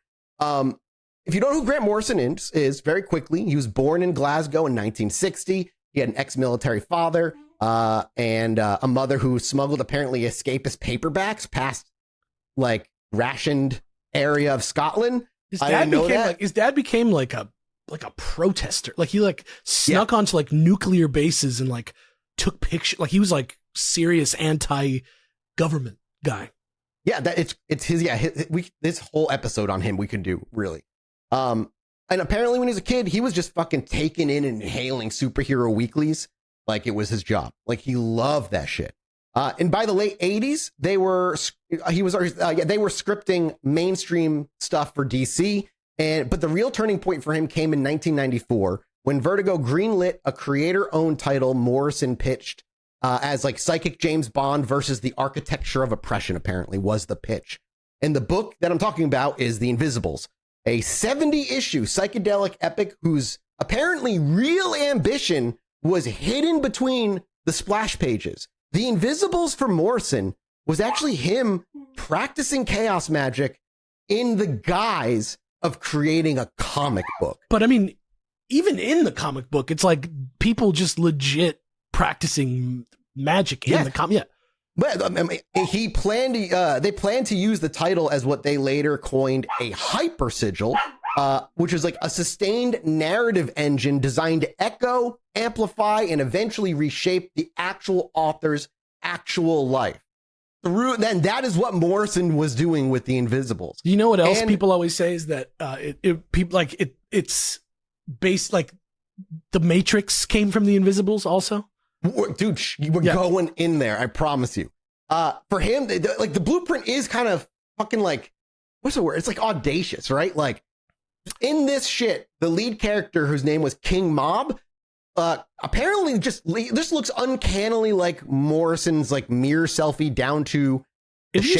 if you don't know who Grant Morrison is, very quickly, he was born in Glasgow in 1960. He had an ex-military father and a mother who smuggled apparently escapist paperbacks past like rationed area of Scotland. His dad became like a protester. Like he like snuck onto like nuclear bases and like took pictures. Like he was like serious anti-government guy. Yeah, it's his. This whole episode on him we could do really. And apparently when he was a kid, he was just fucking taking in and inhaling superhero weeklies like it was his job. Like he loved that shit. And by the late 80s, they were scripting mainstream stuff for DC. But the real turning point for him came in 1994 when Vertigo greenlit a creator-owned title Morrison pitched as like Psychic James Bond versus the Architecture of Oppression, apparently was the pitch. And the book that I'm talking about is The Invisibles, a 70-issue psychedelic epic whose apparently real ambition was hidden between the splash pages. The Invisibles for Morrison was actually him practicing chaos magic in the guise of creating a comic book. But I mean, even in the comic book, it's like people just legit practicing magic in the comic. Yeah. But I mean, they planned to use the title as what they later coined a hyper sigil, which is like a sustained narrative engine designed to echo, amplify, and eventually reshape the actual author's actual life. Then that is what Morrison was doing with the Invisibles. You know what else people always say is that it's based like the Matrix came from the Invisibles also. Dude, we're going in there. I promise you. For him, like the blueprint is kind of fucking like, what's the word? It's like audacious, right? Like in this shit, the lead character whose name was King Mob, apparently this looks uncannily like Morrison's like mirror selfie down to if you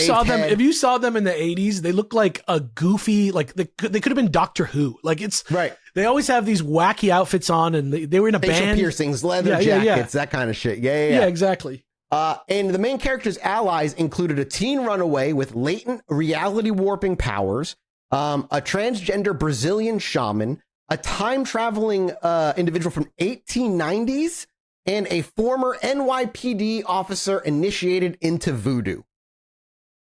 saw them in the 80s, they look like a goofy, like they could have been Doctor Who. Like it's right. They always have these wacky outfits on, and they were in a facial band, piercings, leather jackets, that kind of shit. Yeah, exactly. And the main character's allies included a teen runaway with latent reality warping powers, a transgender Brazilian shaman, a time traveling individual from 1890s, and a former NYPD officer initiated into voodoo.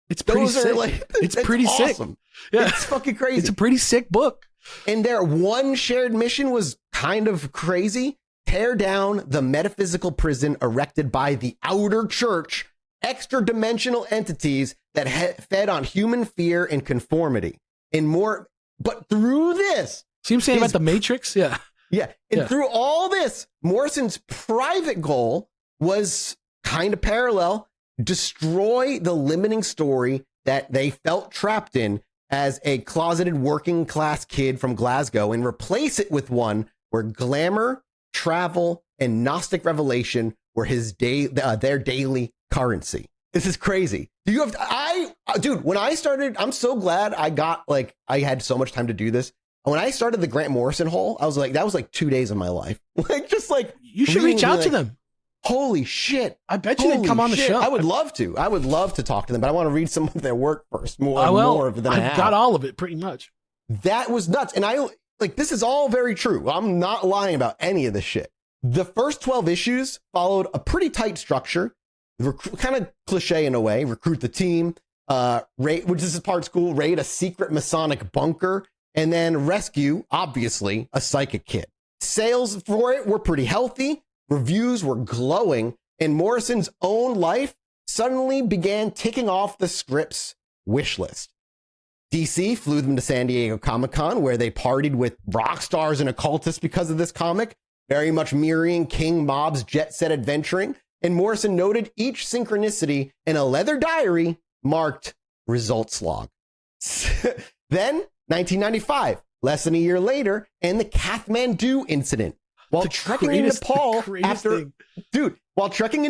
It's pretty sick. It's pretty awesome. Sick. Yeah. It's fucking crazy. It's a pretty sick book. And their one shared mission was kind of crazy. Tear down the metaphysical prison erected by the outer church, extra-dimensional entities that fed on human fear and conformity. And more, but through this... See what I'm saying about the Matrix? Yeah. Yeah. And through all this, Morrison's private goal was kind of parallel. Destroy the limiting story that they felt trapped in as a closeted working class kid from Glasgow and replace it with one where glamour, travel, and Gnostic revelation were their daily currency. This is crazy. Dude, when I started, I'm so glad I had so much time to do this. When I started the Grant Morrison hole, I was like, that was like 2 days of my life. You should reach out to them. Holy shit. I bet you they'd come on the show. I would love to. I would love to talk to them, but I want to read some of their work first. More of it than I have. Got all of it pretty much. That was nuts. And this is all very true. I'm not lying about any of this shit. The first 12 issues followed a pretty tight structure, kind of cliche in a way. Recruit the team, which is part school, raid a secret Masonic bunker, and then rescue, obviously, a psychic kid. Sales for it were pretty healthy. Reviews were glowing, and Morrison's own life suddenly began ticking off the script's wish list. DC flew them to San Diego Comic-Con, where they partied with rock stars and occultists because of this comic, very much mirroring King Mob's jet-set adventuring, and Morrison noted each synchronicity in a leather diary marked results log. Then, 1995, less than a year later, and the Kathmandu incident. While trekking in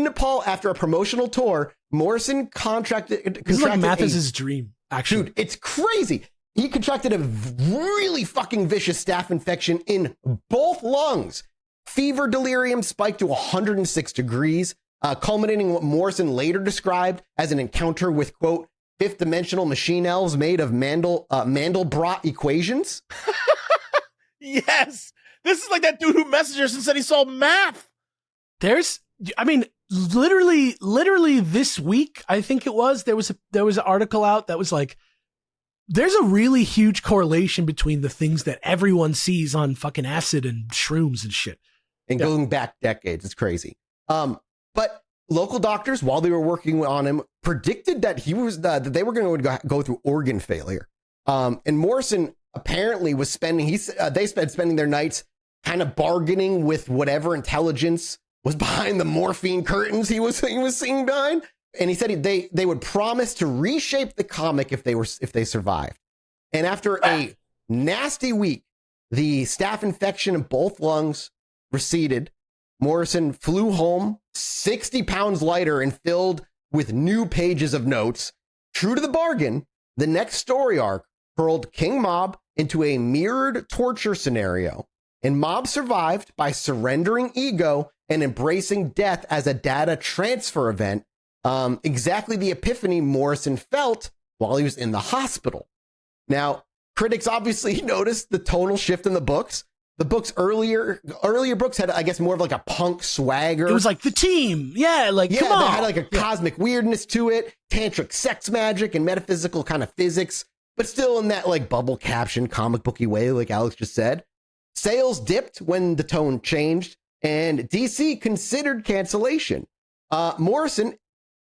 Nepal after a promotional tour, Morrison contracted. This is like Mathis's dream, actually. Dude, it's crazy. He contracted a really fucking vicious staph infection in both lungs. Fever delirium spiked to 106 degrees, culminating in what Morrison later described as an encounter with, quote, fifth dimensional machine elves made of Mandelbrot equations. Yes. This is like that dude who messaged us and said he saw math. Literally this week, I think it was, there was an article out that was like, there's a really huge correlation between the things that everyone sees on fucking acid and shrooms and shit. And going back decades, it's crazy. But local doctors, while they were working on him, predicted that that they were going to go through organ failure. And Morrison apparently was spending their nights kind of bargaining with whatever intelligence was behind the morphine curtains he was seeing behind. And he said they would promise to reshape the comic if they survived. And after a nasty week, the staph infection in both lungs receded. Morrison flew home 60 pounds lighter and filled with new pages of notes. True to the bargain, the next story arc hurled King Mob into a mirrored torture scenario, and Mob survived by surrendering ego and embracing death as a data transfer event, exactly the epiphany Morrison felt while he was in the hospital. Now, critics obviously noticed the tonal shift in the books. The books earlier books had, I guess, more of like a punk swagger. It was like the team. Yeah, like, come on. They had like a cosmic weirdness to it, tantric sex magic and metaphysical kind of physics, but still in that like bubble caption, comic booky way, like Alex just said. Sales dipped when the tone changed, and DC considered cancellation. Morrison,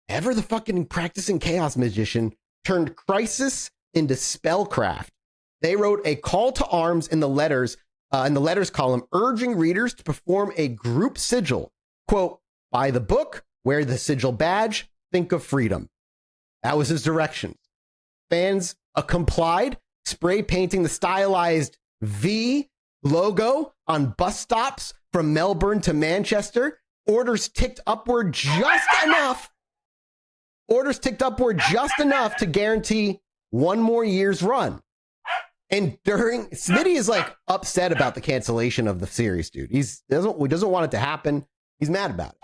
ever the fucking practicing chaos magician, turned crisis into spellcraft. They wrote a call to arms in the letters column, urging readers to perform a group sigil. Quote, buy the book, wear the sigil badge, think of freedom. That was his directions. Fans complied, spray painting the stylized V logo on bus stops from Melbourne to Manchester. Orders ticked upward just enough to guarantee one more year's run. And Smitty is like upset about the cancellation of the series, dude. He doesn't want it to happen. He's mad about it.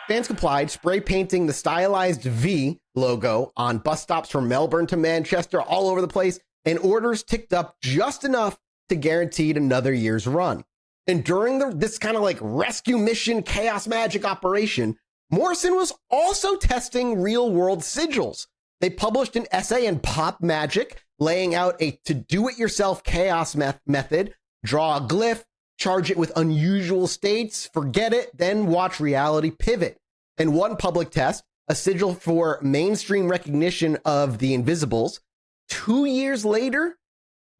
Fans complied, spray painting the stylized V logo on bus stops from Melbourne to Manchester, all over the place, and orders ticked up just enough to guarantee another year's run. And during this kind of like rescue mission chaos magic operation, Morrison was also testing real world sigils. They published an essay in Pop Magic laying out a to-do-it-yourself chaos method, draw a glyph, charge it with unusual states, forget it, then watch reality pivot. And one public test, a sigil for mainstream recognition of the Invisbles. 2 years later,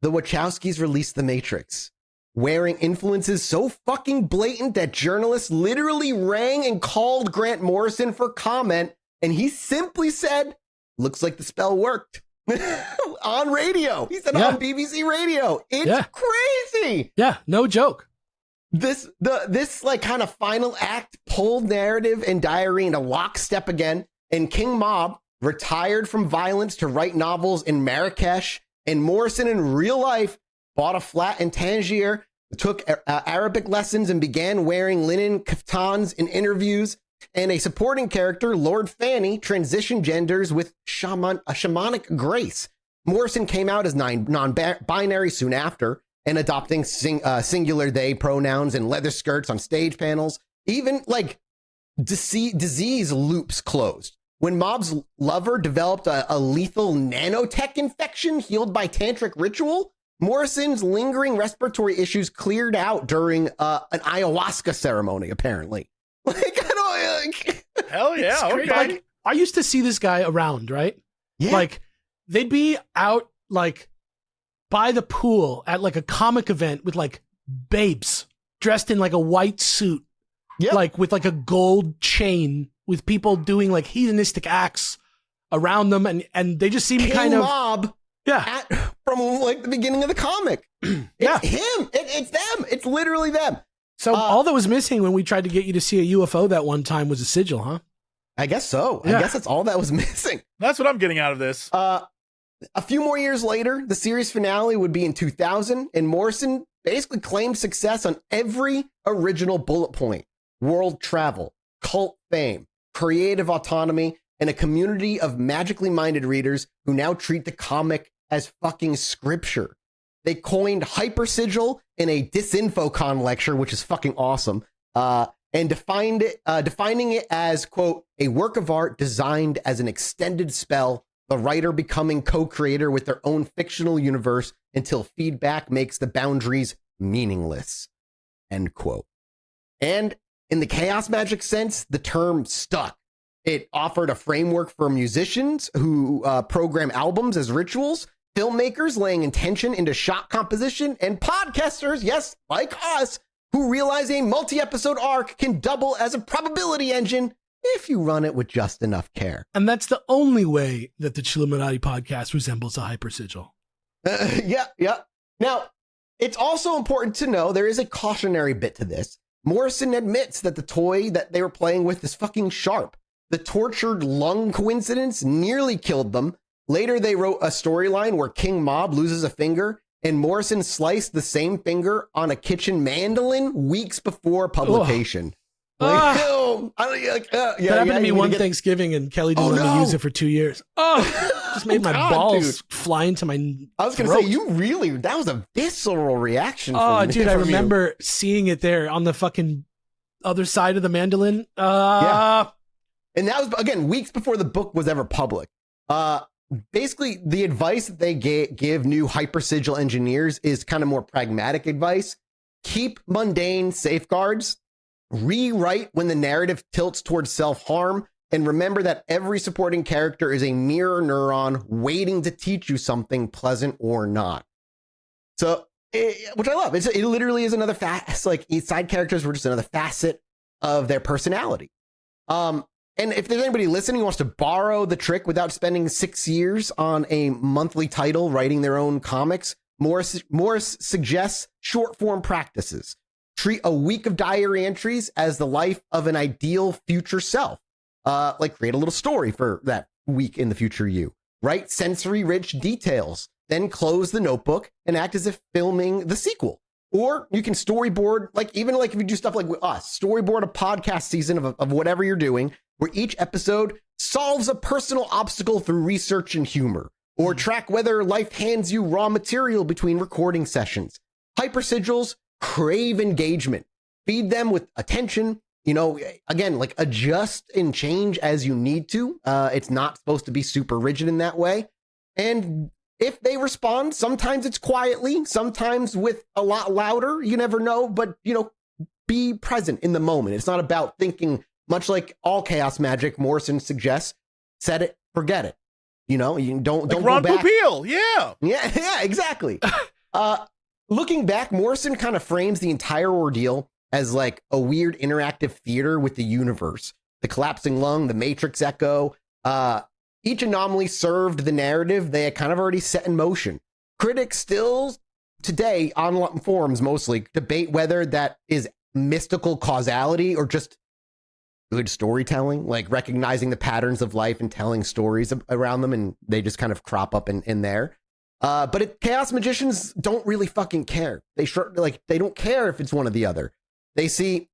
the Wachowskis released The Matrix, wearing influences so fucking blatant that journalists literally rang and called Grant Morrison for comment, and he simply said, looks like the spell worked. On radio. He said on BBC radio. It's crazy. Yeah, no joke. This like kind of final act pulled narrative and diary into lockstep again, and King Mob retired from violence to write novels in Marrakesh, and Morrison in real life bought a flat in Tangier, took Arabic lessons, and began wearing linen kaftans in interviews. And a supporting character, Lord Fanny, transitioned genders with a shamanic grace. Morrison came out as non-binary soon after, and adopting singular they pronouns and leather skirts on stage panels. Even like disease loops closed. When Mob's lover developed a lethal nanotech infection healed by tantric ritual, Morrison's lingering respiratory issues cleared out during an ayahuasca ceremony, apparently. Hell yeah, okay. Like, I used to see this guy around, right? Yeah. Like, they'd be out, like, by the pool at, like, a comic event with, like, babes dressed in, like, a white suit. Yep. Like, with, like, a gold chain with people doing, like, hedonistic acts around them. And they just seem King kind of... Mob. Yeah. From, like, the beginning of the comic. It's him. It's them. It's literally them. So all that was missing when we tried to get you to see a UFO that one time was a sigil, huh? I guess so. Yeah. I guess that's all that was missing. That's what I'm getting out of this. A few more years later, the series finale would be in 2000, and Morrison basically claimed success on every original bullet point: world travel, cult fame, creative autonomy, and a community of magically minded readers who now treat the comic as fucking scripture. They coined hypersigil in a DisinfoCon lecture, which is fucking awesome, and defining it as, quote, a work of art designed as an extended spell, the writer becoming co-creator with their own fictional universe until feedback makes the boundaries meaningless, end quote. And in the chaos magic sense, the term stuck. It offered a framework for musicians who program albums as rituals, filmmakers laying intention into shot composition, and podcasters, yes, like us, who realize a multi-episode arc can double as a probability engine if you run it with just enough care. And that's the only way that the Chilluminati podcast resembles a hypersigil. Yeah. Now, it's also important to know there is a cautionary bit to this. Morrison admits that the toy that they were playing with is fucking sharp. The tortured lung coincidence nearly killed them. Later, they wrote a storyline where King Mob loses a finger, and Morrison sliced the same finger on a kitchen mandolin weeks before publication. That happened to me one Thanksgiving, and Kelly didn't let me use it for 2 years. Just made my balls fly into my I was going to say, that was a visceral reaction. Dude, I remember seeing it there on the fucking other side of the mandolin. Yeah. And that was, again, weeks before the book was ever public. Basically, the advice that they give new hypersigil engineers is kind of more pragmatic advice. Keep mundane safeguards. Rewrite when the narrative tilts towards self-harm. And remember that every supporting character is a mirror neuron waiting to teach you something pleasant or not. So, which I love. It literally is another side characters were just another facet of their personality. And if there's anybody listening who wants to borrow the trick without spending 6 years on a monthly title writing their own comics, Morris suggests short form practices. Treat a week of diary entries as the life of an ideal future self. Create a little story for that week in the future you. Write sensory rich details. Then close the notebook and act as if filming the sequel. Or you can storyboard, if you do stuff like with us, storyboard a podcast season of whatever you're doing, where each episode solves a personal obstacle through research and humor, or track whether life hands you raw material between recording sessions. Hypersigils crave engagement. Feed them with attention. Adjust and change as you need to. It's not supposed to be super rigid in that way. And if they respond, sometimes it's quietly, sometimes with a lot louder. You never know, but, be present in the moment. It's not about thinking, much like all chaos magic, Morrison suggests, set it, forget it. You don't Ron go back. Popeil, yeah. Yeah, exactly. Looking back, Morrison kind of frames the entire ordeal as like a weird interactive theater with the universe. The collapsing lung, the Matrix echo, each anomaly served the narrative they had kind of already set in motion. Critics still today, on forums mostly, debate whether that is mystical causality or just good storytelling, like recognizing the patterns of life and telling stories around them, and they just kind of crop up in there. But chaos magicians don't really fucking care. They don't care if it's one or the other. They see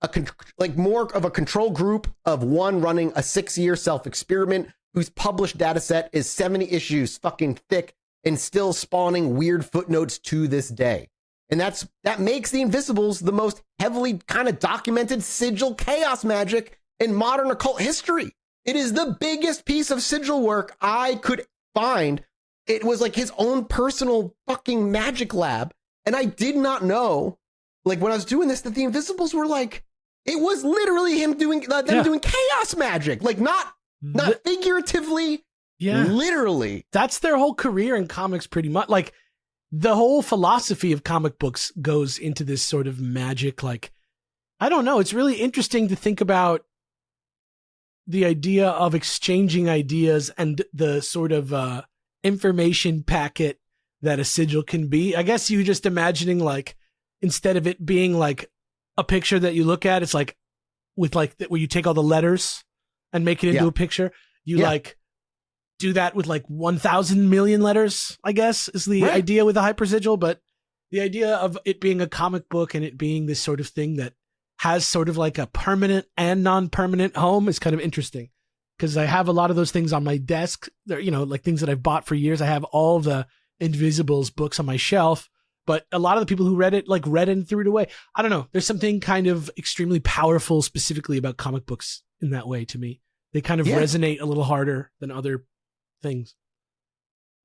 more of a control group of one running a 6-year self-experiment whose published data set is 70 issues fucking thick and still spawning weird footnotes to this day. And that makes the Invisbles the most heavily kind of documented sigil chaos magic in modern occult history. It is the biggest piece of sigil work I could find. It was like his own personal fucking magic lab. And I did not know, when I was doing this, that the Invisbles were it was literally him doing doing chaos magic, not figuratively, literally. That's their whole career in comics, pretty much. The whole philosophy of comic books goes into this sort of magic. I don't know. It's really interesting to think about the idea of exchanging ideas and the sort of information packet that a sigil can be. I guess you just imagining instead of it being a picture that you look at, it's where you take all the letters and make it into a picture. You do that with 1,000 million letters, I guess, is the idea with a hypersigil. But the idea of it being a comic book and it being this sort of thing that has sort of a permanent and non-permanent home is kind of interesting. because I have a lot of those things on my desk. They're, like things that I've bought for years. I have all the Invisbles books on my shelf, but a lot of the people who read it and threw it away. I don't know. There's something kind of extremely powerful specifically about comic books in that way to me. They kind of resonate a little harder than other things.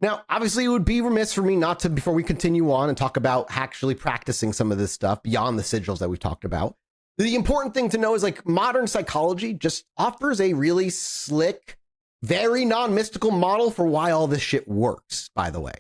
Now, obviously, it would be remiss for me not to, before we continue on and talk about actually practicing some of this stuff beyond the sigils that we've talked about. The important thing to know is modern psychology just offers a really slick, very non-mystical model for why all this shit works, by the way.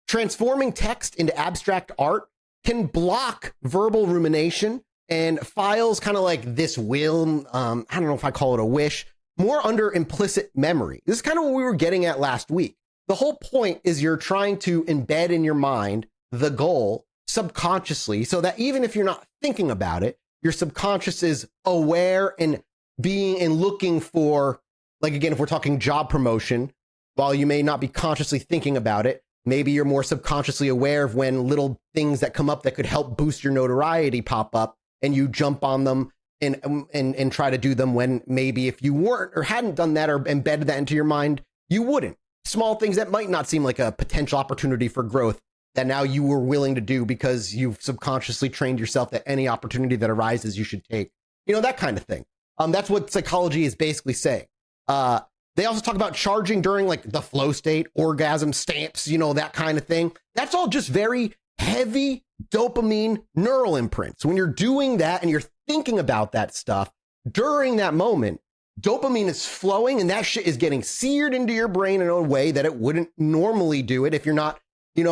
Transforming text into abstract art can block verbal rumination and files kind of like this will, I don't know if I call it a wish, more under implicit memory. This is kind of what we were getting at last week. The whole point is you're trying to embed in your mind the goal subconsciously so that even if you're not thinking about it, your subconscious is aware and being and looking for, again, if we're talking job promotion, while you may not be consciously thinking about it, maybe you're more subconsciously aware of when little things that come up that could help boost your notoriety pop up and you jump on them and try to do them when maybe if you weren't or hadn't done that or embedded that into your mind, you wouldn't. Small things that might not seem like a potential opportunity for growth that now you were willing to do because you've subconsciously trained yourself that any opportunity that arises you should take. That kind of thing. That's what psychology is basically saying. They also talk about charging during the flow state, orgasm stamps, that kind of thing. That's all just very heavy dopamine neural imprints. When you're doing that and you're thinking about that stuff during that moment, dopamine is flowing and that shit is getting seared into your brain in a way that it wouldn't normally do it if you're not,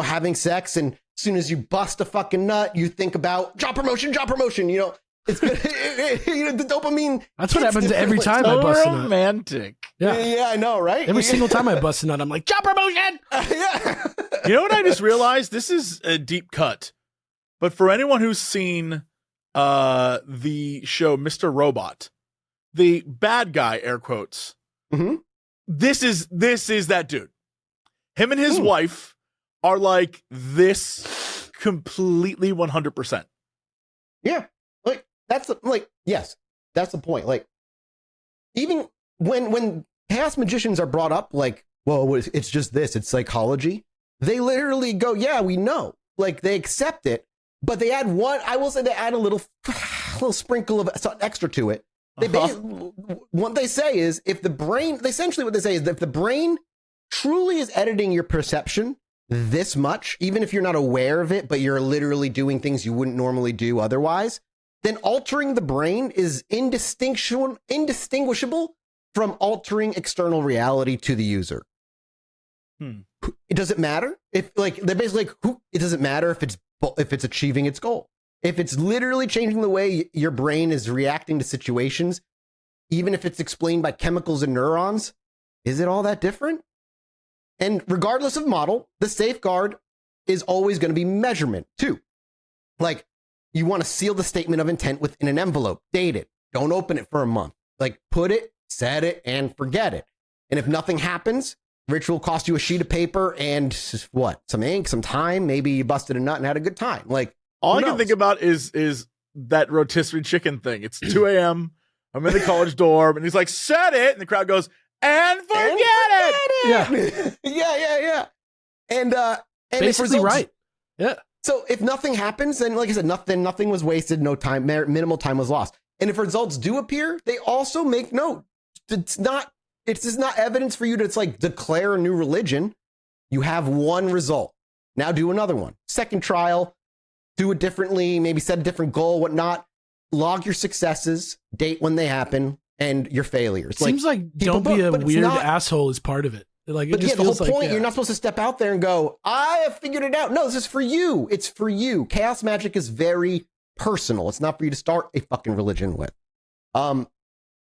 having sex. And as soon as you bust a fucking nut, you think about job promotion, it's good. The dopamine. That's what happens every time I bust a nut. Romantic. Yeah, I know, right? Every single time I bust a nut, I'm like, job promotion. Yeah. You know what I just realized? This is a deep cut. But for anyone who's seen the show Mr. Robot, the bad guy, air quotes, this is that dude. Him and his wife are like this completely 100%. Yeah. Yes, that's the point. Even when chaos magicians are brought up, well, it's just this, it's psychology. They literally go, yeah, we know. They accept it, but they add I will say they add a little sprinkle of something extra to it. What they say is if the brain truly is editing your perception this much, even if you're not aware of it, but you're literally doing things you wouldn't normally do otherwise, then altering the brain is indistinguishable from altering external reality to the user. It doesn't matter if they're basically it doesn't matter if it's achieving its goal. If it's literally changing the way your brain is reacting to situations, even if it's explained by chemicals and neurons, is it all that different? And regardless of model, the safeguard is always going to be measurement too. You want to seal the statement of intent within an envelope, date it, don't open it for a month. Put it, set it, and forget it. And if nothing happens, ritual cost you a sheet of paper and some ink, some time. Maybe you busted a nut and had a good time. All I can think about is that rotisserie chicken thing. It's 2 a.m. I'm in the college dorm, and he's like, set it, and the crowd goes, and forget it. Yeah. And basically right. Yeah. So if nothing happens, then like I said, nothing was wasted, no time, minimal time was lost. And if results do appear, they also make note. It's just not evidence for you to declare a new religion. You have one result. Now do another one. Second trial, do it differently, maybe set a different goal, whatnot. Log your successes, date when they happen, and your failures. Seems like don't be a weird asshole is part of it. But the whole point, you're not supposed to step out there and go, I have figured it out. No, this is for you. It's for you. Chaos magic is very personal. It's not for you to start a fucking religion with. And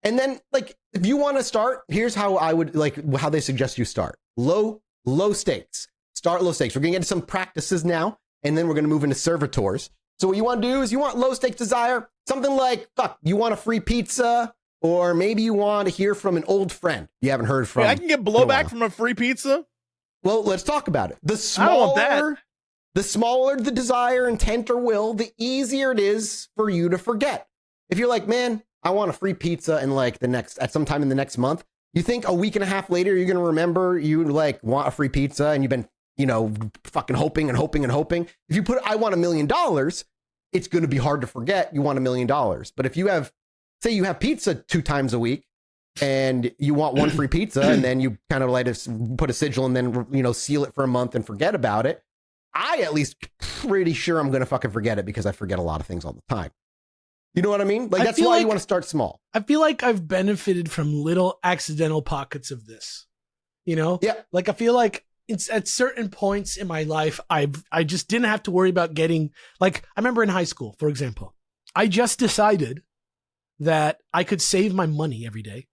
then if you want to start, here's how I would how they suggest you start. Low stakes. Start low stakes. We're going to get into some practices now, and then we're going to move into servitors. So what you want to do is you want low stakes desire, something like, you want a free pizza, or maybe you want to hear from an old friend you haven't heard from. I can get blowback from a free pizza? Well, let's talk about it. The smaller the desire, intent, or will, the easier it is for you to forget. If you're like, man, I want a free pizza in at sometime in the next month, You think a week and a half later, you're going to remember you like want a free pizza and you've been, fucking hoping and hoping and hoping. If you put, I want $1 million, it's going to be hard to forget you want $1 million. But if you have, say you have pizza 2 times a week and you want one free pizza and then you kind of like put a sigil and then, seal it for a month and forget about it. I at least pretty sure I'm going to fucking forget it because I forget a lot of things all the time. You know what I mean? Like, that's why you want to start small. I feel like I've benefited from little accidental pockets of this, Yeah. Like, I feel like it's at certain points in my life, I just didn't have to worry about getting, like, I remember in high school, for example, I just decided that I could save my money every day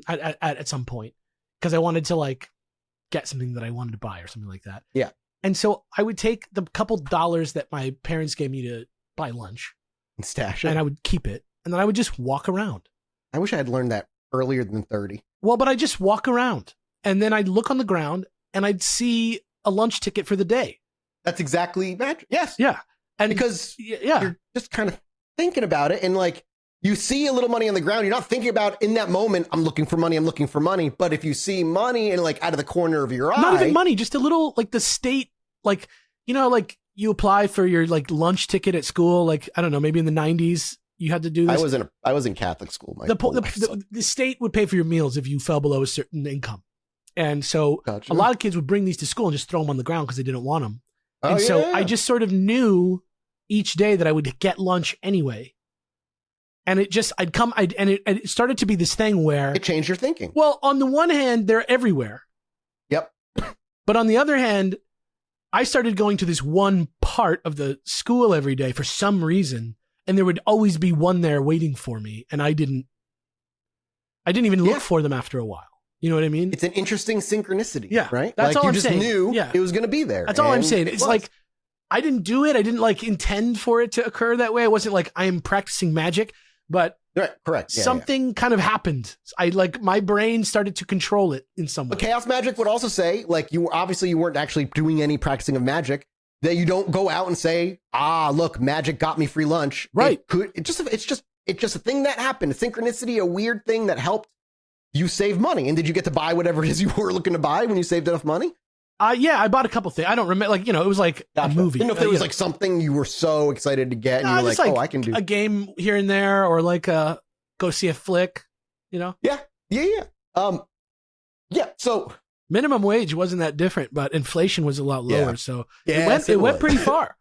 at some point because I wanted to like get something that I wanted to buy or something like that. Yeah. And so I would take the couple dollars that my parents gave me to buy lunch and stash it. And I would keep it. And then I would just walk around. I wish I had learned that earlier than 30. Well, but I just walk around and then I'd look on the ground and I'd see a lunch ticket for the day. That's exactly magic. Yes. Yeah. And because you're just kind of thinking about it and like you see a little money on the ground. You're not thinking about in that moment, I'm looking for money. But if you see money and like out of the corner of your eye. Not even money, just a little like the state, like, like you apply for your like lunch ticket at school. Like, I don't know, maybe in the 90s you had to do this. I was in Catholic school. The state would pay for your meals if you fell below a certain income. And so a lot of kids would bring these to school and just throw them on the ground because they didn't want them. So I just sort of knew each day that I would get lunch anyway. And it started to be this thing where it changed your thinking. Well, on the one hand, they're everywhere. Yep. But on the other hand, I started going to this one part of the school every day for some reason. And there would always be one there waiting for me. And I didn't even look for them after a while. You know what I mean? It's an interesting synchronicity. Yeah. Right? That's all I'm saying. You just knew it was going to be there. That's all I'm saying. It's like, I didn't do it. I didn't like intend for it to occur that way. I wasn't like, I am practicing magic, but correct. Something kind of happened. My brain started to control it in some way. But chaos magic would also say, like, you weren't actually doing any practicing of magic, that you don't go out and say, look, magic got me free lunch. Right. It's just a thing that happened. A synchronicity, a weird thing that helped you save money. And did you get to buy whatever it is you were looking to buy when you saved enough money? Yeah, I bought a couple things. I don't remember, it was like a movie. I didn't know if there was like something you were so excited to get and you were like, I can do a game here and there, or like go see a flick, Yeah. So minimum wage wasn't that different, but inflation was a lot lower. Yeah. So Yes, it went pretty far.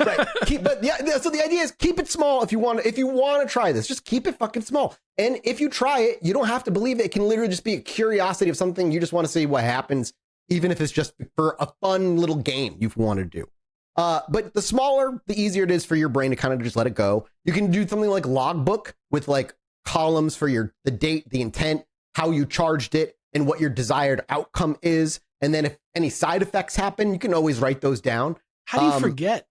Right. So the idea is keep it small. If you want to try this, just keep it fucking small. And if you try it, you don't have to believe it. It can literally just be a curiosity of something. You just want to see what happens, even if it's just for a fun little game you want to do. But the smaller, the easier it is for your brain to kind of just let it go. You can do something like logbook with like columns for the date, the intent, how you charged it, and what your desired outcome is. And then if any side effects happen, you can always write those down. How do you forget?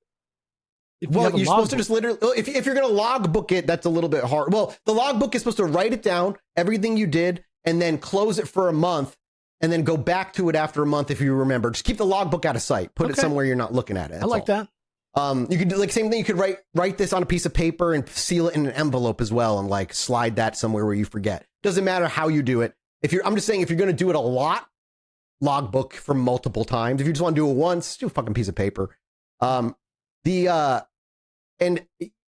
You're supposed to just literally, if you're going to logbook it, that's a little bit hard. Well, the logbook is supposed to write it down, everything you did, and then close it for a month, and then go back to it after a month if you remember. Just keep the logbook out of sight. Put it somewhere you're not looking at it. I like that. You could do like same thing. You could write this on a piece of paper and seal it in an envelope as well, and like slide that somewhere where you forget. Doesn't matter how you do it. I'm just saying, if you're going to do it a lot, logbook for multiple times. If you just want to do it once, do a fucking piece of paper. And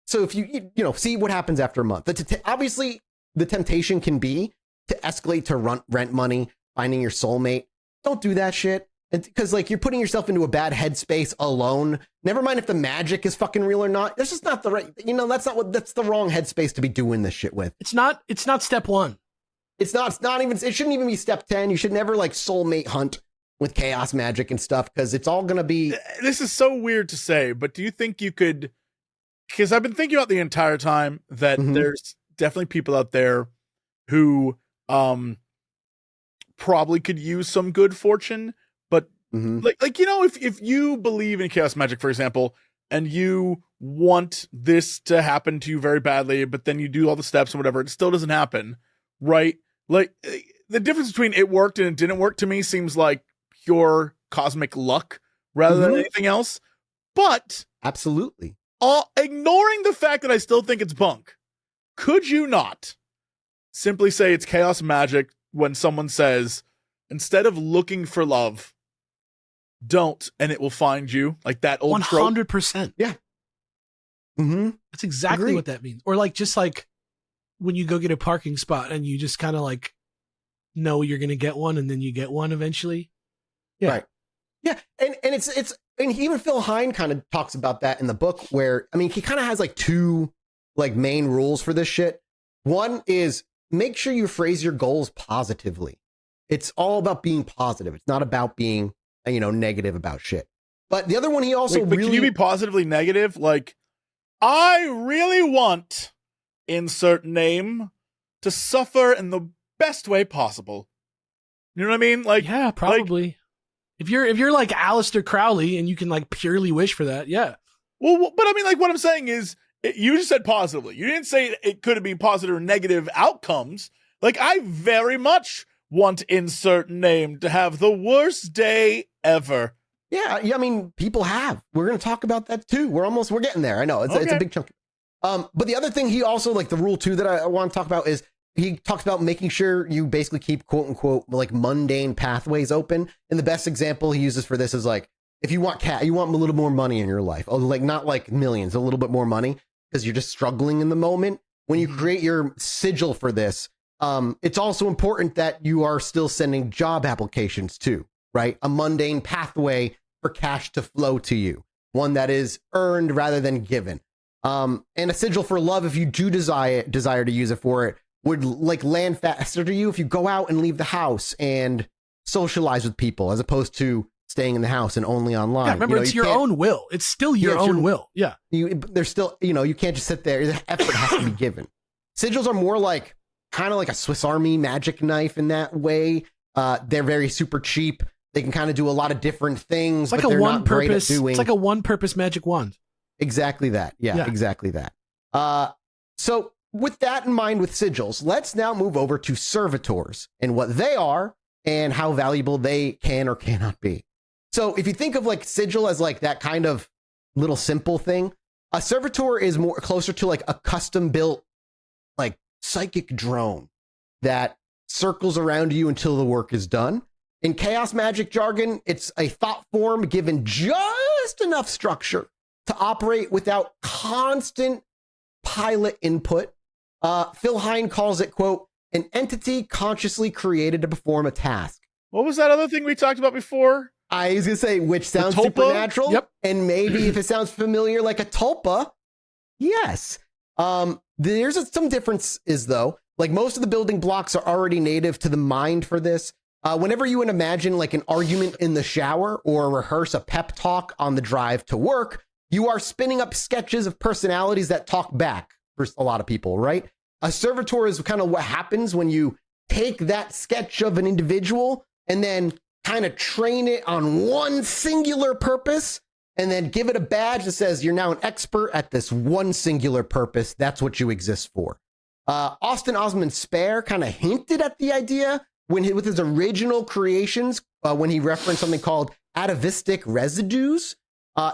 so if you see what happens after a month. Obviously, the temptation can be to escalate to rent money, finding your soulmate. Don't do that shit. Because like you're putting yourself into a bad headspace alone. Never mind if the magic is fucking real or not. That's just not the right. That's the wrong headspace to be doing this shit with. It's not step 1. It's not even. It shouldn't even be step 10. You should never like soulmate hunt with chaos magic and stuff, because it's all gonna be. This is so weird to say, but do you think you could? Because I've been thinking about the entire time that there's definitely people out there who probably could use some good fortune, but if you believe in chaos magic, for example, and you want this to happen to you very badly, but then you do all the steps and whatever, it still doesn't happen, right? Like the difference between it worked and it didn't work to me seems like pure cosmic luck rather than anything else. But absolutely, ignoring the fact that I still think it's bunk, could you not simply say it's chaos magic, when someone says, instead of looking for love, don't, and it will find you. Like that old 100%. Yeah. Mm-hmm. That's exactly Agreed. what that means. Or like, just like when you go get a parking spot and you just kind of like know you're going to get one and then you get one eventually. Yeah. Right. Yeah. And it's, and even Phil Hine kind of talks about that in the book where, I mean, he kind of has like two like main rules for this shit. One is make sure you phrase your goals positively. It's all about being positive. It's not about being, negative about shit. But the other one, he also but can you be positively negative? Like, I really want insert name to suffer in the best way possible. You know what I mean? Like, yeah, probably. Like, if you're like Aleister Crowley and you can like purely wish for that, yeah. Well, but I mean, like, what I'm saying is, you just said positively. You didn't say it could be positive or negative outcomes. Like, I very much want insert name to have the worst day ever. Yeah, I mean, people have. We're going to talk about that too. We're getting there. I know it's a big chunk. But the other thing he also, like the rule too that I want to talk about is he talks about making sure you basically keep quote unquote like mundane pathways open. And the best example he uses for this is like, if you want you want a little more money in your life, like not like millions, a little bit more money because you're just struggling in the moment. When you create your sigil for this, it's also important that you are still sending job applications too, right? A mundane pathway for cash to flow to you, one that is earned rather than given. And a sigil for love, if you do desire to use it for it, would like land faster to you if you go out and leave the house and socialize with people as opposed to staying in the house and only online. Yeah, remember, it's your own will. It's still your own will. Yeah. There's still, you can't just sit there. The effort has to be given. Sigils are more like kind of like a Swiss Army magic knife in that way. They're very super cheap. They can kind of do a lot of different things, it's like but they're not great at doing. It's like a one-purpose magic wand. Exactly that. Yeah, exactly that. So with that in mind with sigils, let's now move over to servitors and what they are and how valuable they can or cannot be. So if you think of like sigil as like that kind of little simple thing, a servitor is more closer to like a custom built like psychic drone that circles around you until the work is done. In chaos magic jargon, it's a thought form given just enough structure to operate without constant pilot input. Phil Hine calls it, quote, an entity consciously created to perform a task. What was that other thing we talked about before? I was going to say, which sounds supernatural. Yep. And maybe if it sounds familiar like a tulpa, yes. There's some differences, though. Like most of the building blocks are already native to the mind for this. Whenever you would imagine like an argument in the shower or rehearse a pep talk on the drive to work, you are spinning up sketches of personalities that talk back for a lot of people, right? A servitor is kind of what happens when you take that sketch of an individual and then kind of train it on one singular purpose and then give it a badge that says you're now an expert at this one singular purpose. That's what you exist for. Osman Spare kind of hinted at the idea with his original creations, when he referenced something called atavistic residues.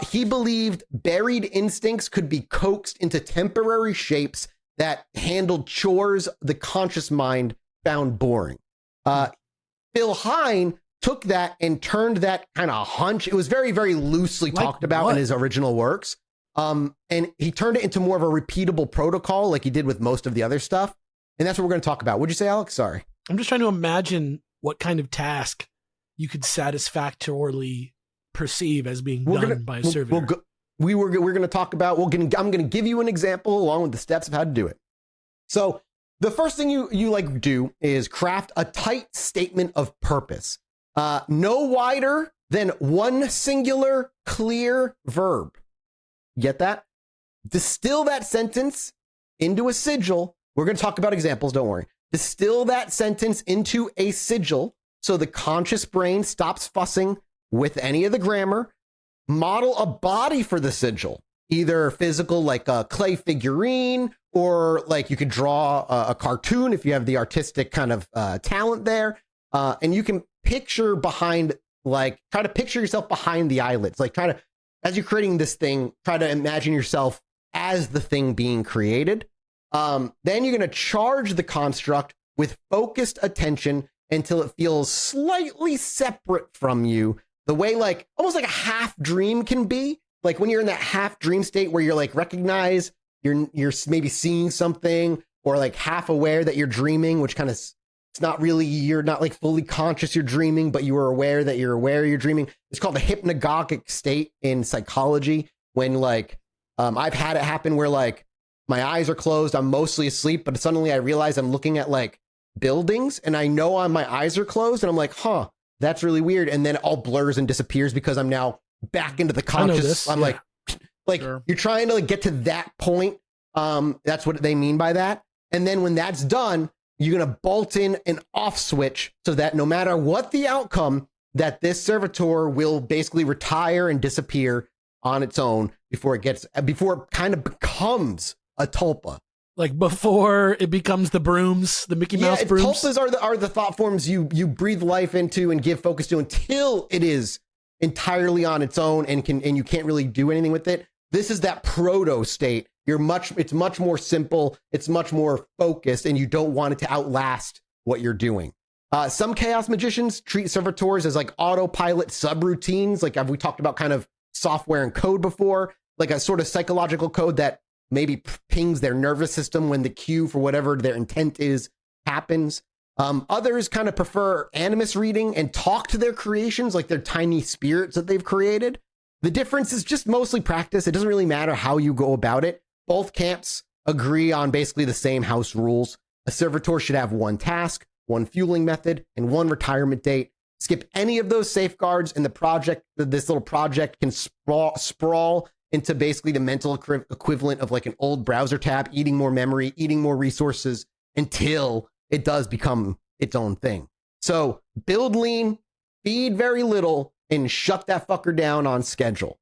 He believed buried instincts could be coaxed into temporary shapes that handled chores the conscious mind found boring. Phil Hine took that and turned that kind of hunch. It was very, very loosely talked about in his original works. And he turned it into more of a repeatable protocol like he did with most of the other stuff. And that's what we're going to talk about. What'd you say, Alex? Sorry. I'm just trying to imagine what kind of task you could satisfactorily perceive as being done by a servitor. We're going to talk about, I'm going to give you an example along with the steps of how to do it. So the first thing you like do is craft a tight statement of purpose. No wider than one singular clear verb. Get that? Distill that sentence into a sigil. We're going to talk about examples, don't worry. Distill that sentence into a sigil so the conscious brain stops fussing with any of the grammar. Model a body for the sigil, either physical like a clay figurine, or like you could draw a cartoon if you have the artistic kind of talent there. And you can picture behind, like try to picture yourself behind the eyelids, like try to, as you're creating this thing, try to imagine yourself as the thing being created. Then you're going to charge the construct with focused attention until it feels slightly separate from you, the way like almost like a half dream can be. Like when you're in that half dream state where you're like recognize you're maybe seeing something, or like half aware that you're dreaming, which kind of, it's not really, you're not like fully conscious you're dreaming, but you are aware that you're aware you're dreaming. It's called the hypnagogic state in psychology, when like I've had it happen where like my eyes are closed, I'm mostly asleep, but suddenly I realize I'm looking at like buildings and I know my eyes are closed and I'm like, huh, that's really weird. And then it all blurs and disappears because I'm now back into the conscious. I'm like sure. You're trying to like get to that point. That's what they mean by that. And then when that's done, you're going to bolt in an off switch so that no matter what the outcome, that this servitor will basically retire and disappear on its own before it kind of becomes a tulpa. Like before it becomes the brooms, the Mickey Mouse brooms. Tulpas are the thought forms you breathe life into and give focus to until it is entirely on its own and you can't really do anything with it. This is that proto state. It's much more simple. It's much more focused, and you don't want it to outlast what you're doing. Some chaos magicians treat servitors as like autopilot subroutines. Like have we talked about kind of software and code before, like a sort of psychological code that maybe pings their nervous system when the cue for whatever their intent is happens. Others kind of prefer animus reading and talk to their creations like they're tiny spirits that they've created. The difference is just mostly practice. It doesn't really matter how you go about it. Both camps agree on basically the same house rules. A servitor should have one task, one fueling method, and one retirement date. Skip any of those safeguards, and this little project can sprawl into basically the mental equivalent of like an old browser tab, eating more memory, eating more resources until it does become its own thing. So build lean, feed very little, and shut that fucker down on schedule.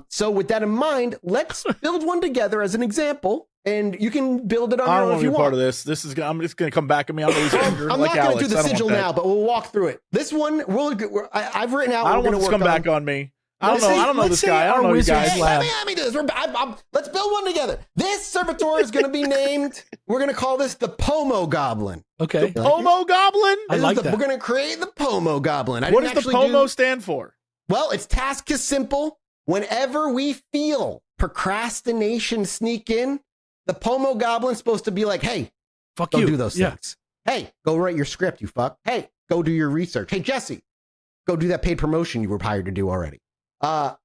So with that in mind, let's build one together as an example, and you can build it on your own if you want. Part of this. I'm just going to come back at me. I'm not going to do the sigil now, but we'll walk through it. This one, I've written out. I don't want this to come back on me. I don't know this guy. I don't know you guys. Let me do this. Let's build one together. This servitor is going to be named. We're going to call this the Pomo Goblin. Okay. The Pomo Goblin? I like that. We're going to create the Pomo Goblin. What does the Pomo stand for? Well, its task is simple. Whenever we feel procrastination sneak in, the Pomo Goblin's supposed to be like, hey, fuck don't you. do those things. Hey, go write your script, you fuck. Hey, go do your research. Hey, Jesse, go do that paid promotion you were hired to do already. That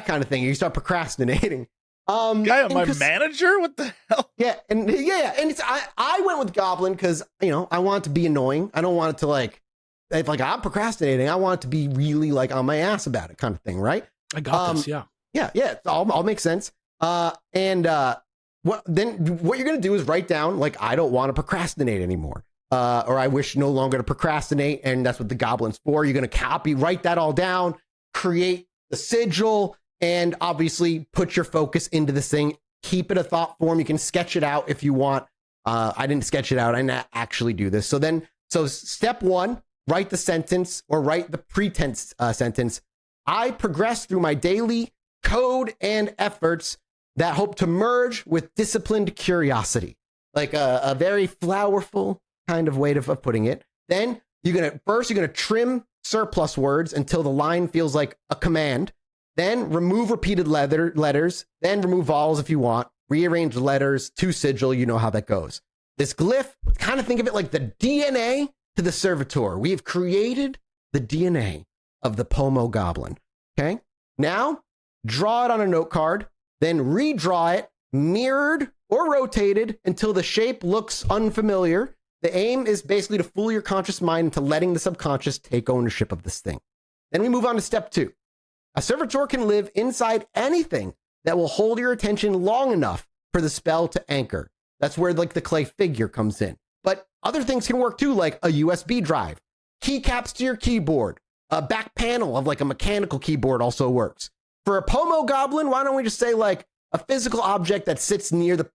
kind of thing. You start procrastinating. Guy, my manager? What the hell? Yeah, and it's I went with Goblin because I want it to be annoying. I don't want it to like if like I'm procrastinating. I want it to be really like on my ass about it, kind of thing, right? I got this. Yeah. It all makes sense. What you're gonna do is write down like I don't want to procrastinate anymore, or I wish no longer to procrastinate, and that's what the Goblin's for. You're gonna write that all down, create the sigil, and obviously put your focus into this thing. Keep it a thought form. You can sketch it out if you want. I didn't sketch it out. I didn't actually do this. So step one, write the sentence or write the pretense sentence. I progress through my daily code and efforts that hope to merge with disciplined curiosity. Like a very flowerful kind of way of putting it. Then you're gonna trim surplus words until the line feels like a command. Then remove repeated letters. Then remove vowels if you want. Rearrange the letters to sigil. You know how that goes. This glyph, kind of think of it like the DNA to the servitor. We have created the DNA of the Pomo Goblin. Okay. Now draw it on a note card. Then redraw it, mirrored or rotated until the shape looks unfamiliar. The aim is basically to fool your conscious mind into letting the subconscious take ownership of this thing. Then we move on to step two. A servitor can live inside anything that will hold your attention long enough for the spell to anchor. That's where like the clay figure comes in. But other things can work too, like a USB drive, keycaps to your keyboard, a back panel of like a mechanical keyboard also works. For a Pomo Goblin, why don't we just say like a physical object that sits near the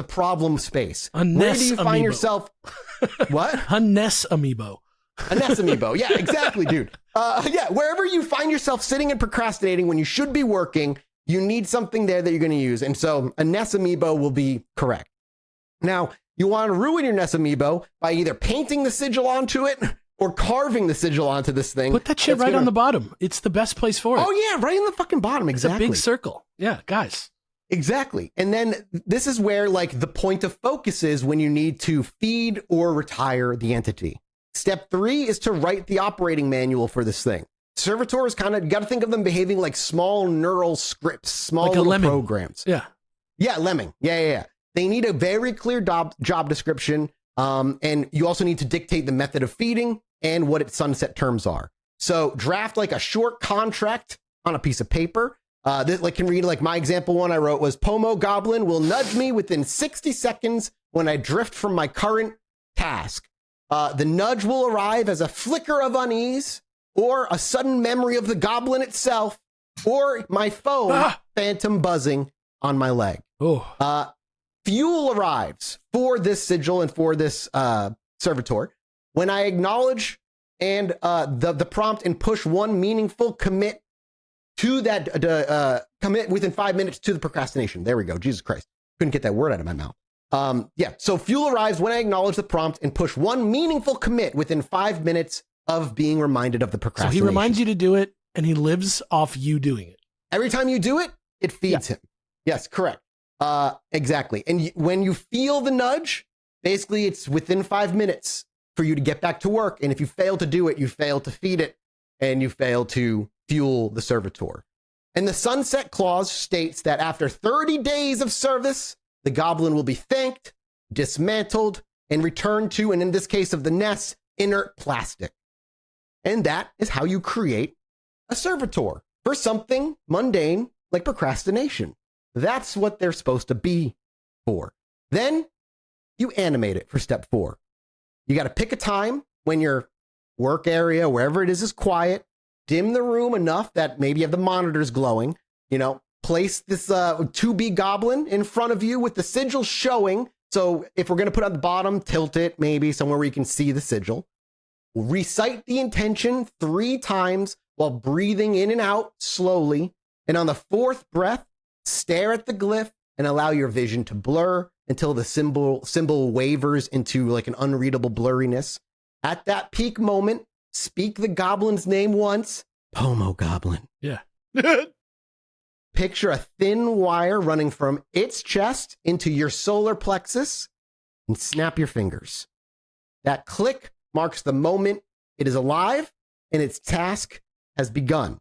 problem space? Where do you find yourself? What? A Ness amiibo. A Ness amiibo. Yeah, exactly, dude. Wherever you find yourself sitting and procrastinating when you should be working, you need something there that you're going to use. And so a Ness amiibo will be correct. Now, you want to ruin your Ness amiibo by either painting the sigil onto it or carving the sigil onto this thing. Put that shit right on the bottom. It's the best place for it. Oh, yeah, right in the fucking bottom. Exactly. It's a big circle. Yeah, guys. Exactly. And then this is where like the point of focus is when you need to feed or retire the entity. Step 3 is to write the operating manual for this thing. Servitors kind of got to think of them behaving like small neural scripts, small like little programs. Yeah. Yeah, lemming. Yeah. They need a very clear job description. And you also need to dictate the method of feeding and what its sunset terms are. So draft like a short contract on a piece of paper. This like can read like my example one I wrote was Pomo Goblin will nudge me within 60 seconds when I drift from my current task. The nudge will arrive as a flicker of unease or a sudden memory of the goblin itself or my phone phantom buzzing on my leg. Fuel arrives for this sigil and for this servitor when I acknowledge and the prompt and push one meaningful commit to that commit within 5 minutes to the procrastination. There we go. Jesus Christ. Couldn't get that word out of my mouth. So fuel arrives when I acknowledge the prompt and push one meaningful commit within 5 minutes of being reminded of the procrastination. So he reminds you to do it and he lives off you doing it. Every time you do it, it feeds him. Yes, correct. Exactly. And when you feel the nudge, basically it's within 5 minutes for you to get back to work. And if you fail to do it, you fail to feed it and you fail to fuel the servitor. And the sunset clause states that after 30 days of service, the goblin will be thanked, dismantled, and returned to, and in this case of the Ness, inert plastic. And that is how you create a servitor for something mundane like procrastination. That's what they're supposed to be for. Then you animate it for step 4. You got to pick a time when your work area, wherever it is quiet, dim the room enough that maybe you have the monitors glowing, place this 2B goblin in front of you with the sigil showing. So if we're going to put it at the bottom, tilt it maybe somewhere where you can see the sigil. Recite the intention 3 times while breathing in and out slowly. And on the 4th breath, stare at the glyph and allow your vision to blur until the symbol wavers into like an unreadable blurriness. At that peak moment, speak the goblin's name once. Pomo Goblin. Yeah. Picture a thin wire running from its chest into your solar plexus and snap your fingers. That click marks the moment it is alive and its task has begun.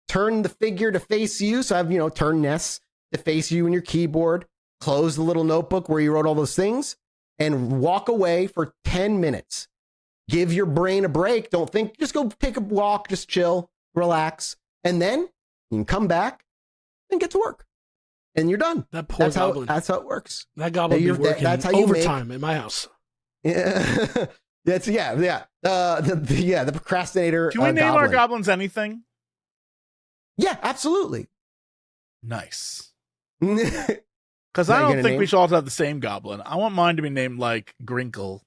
Turn the figure to face you. So I have, turn Ness to face you in your keyboard. Close the little notebook where you wrote all those things and walk away for 10 minutes. Give your brain a break. Don't think, just go take a walk, just chill, relax. And then you can come back and get to work. And you're done. That poor goblin. That's how it works. That goblin be working that's how overtime at my house. Yeah. The procrastinator. Can we name our goblins anything? Yeah, absolutely. Nice. Because I don't think we should all have the same goblin. I want mine to be named like Grinkle.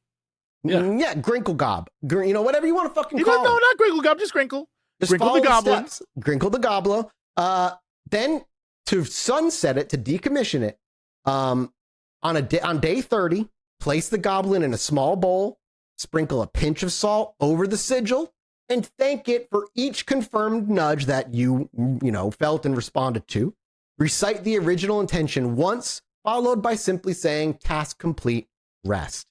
Yeah, Grinkle Gob. Whatever you want to fucking call. No, not Grinkle Gob, just Grinkle. Grinkle the Goblin. Grinkle the Goblo. Then to sunset it, to decommission it, on day 30, place the goblin in a small bowl, sprinkle a pinch of salt over the sigil, and thank it for each confirmed nudge that you felt and responded to. Recite the original intention once, followed by simply saying task complete, rest.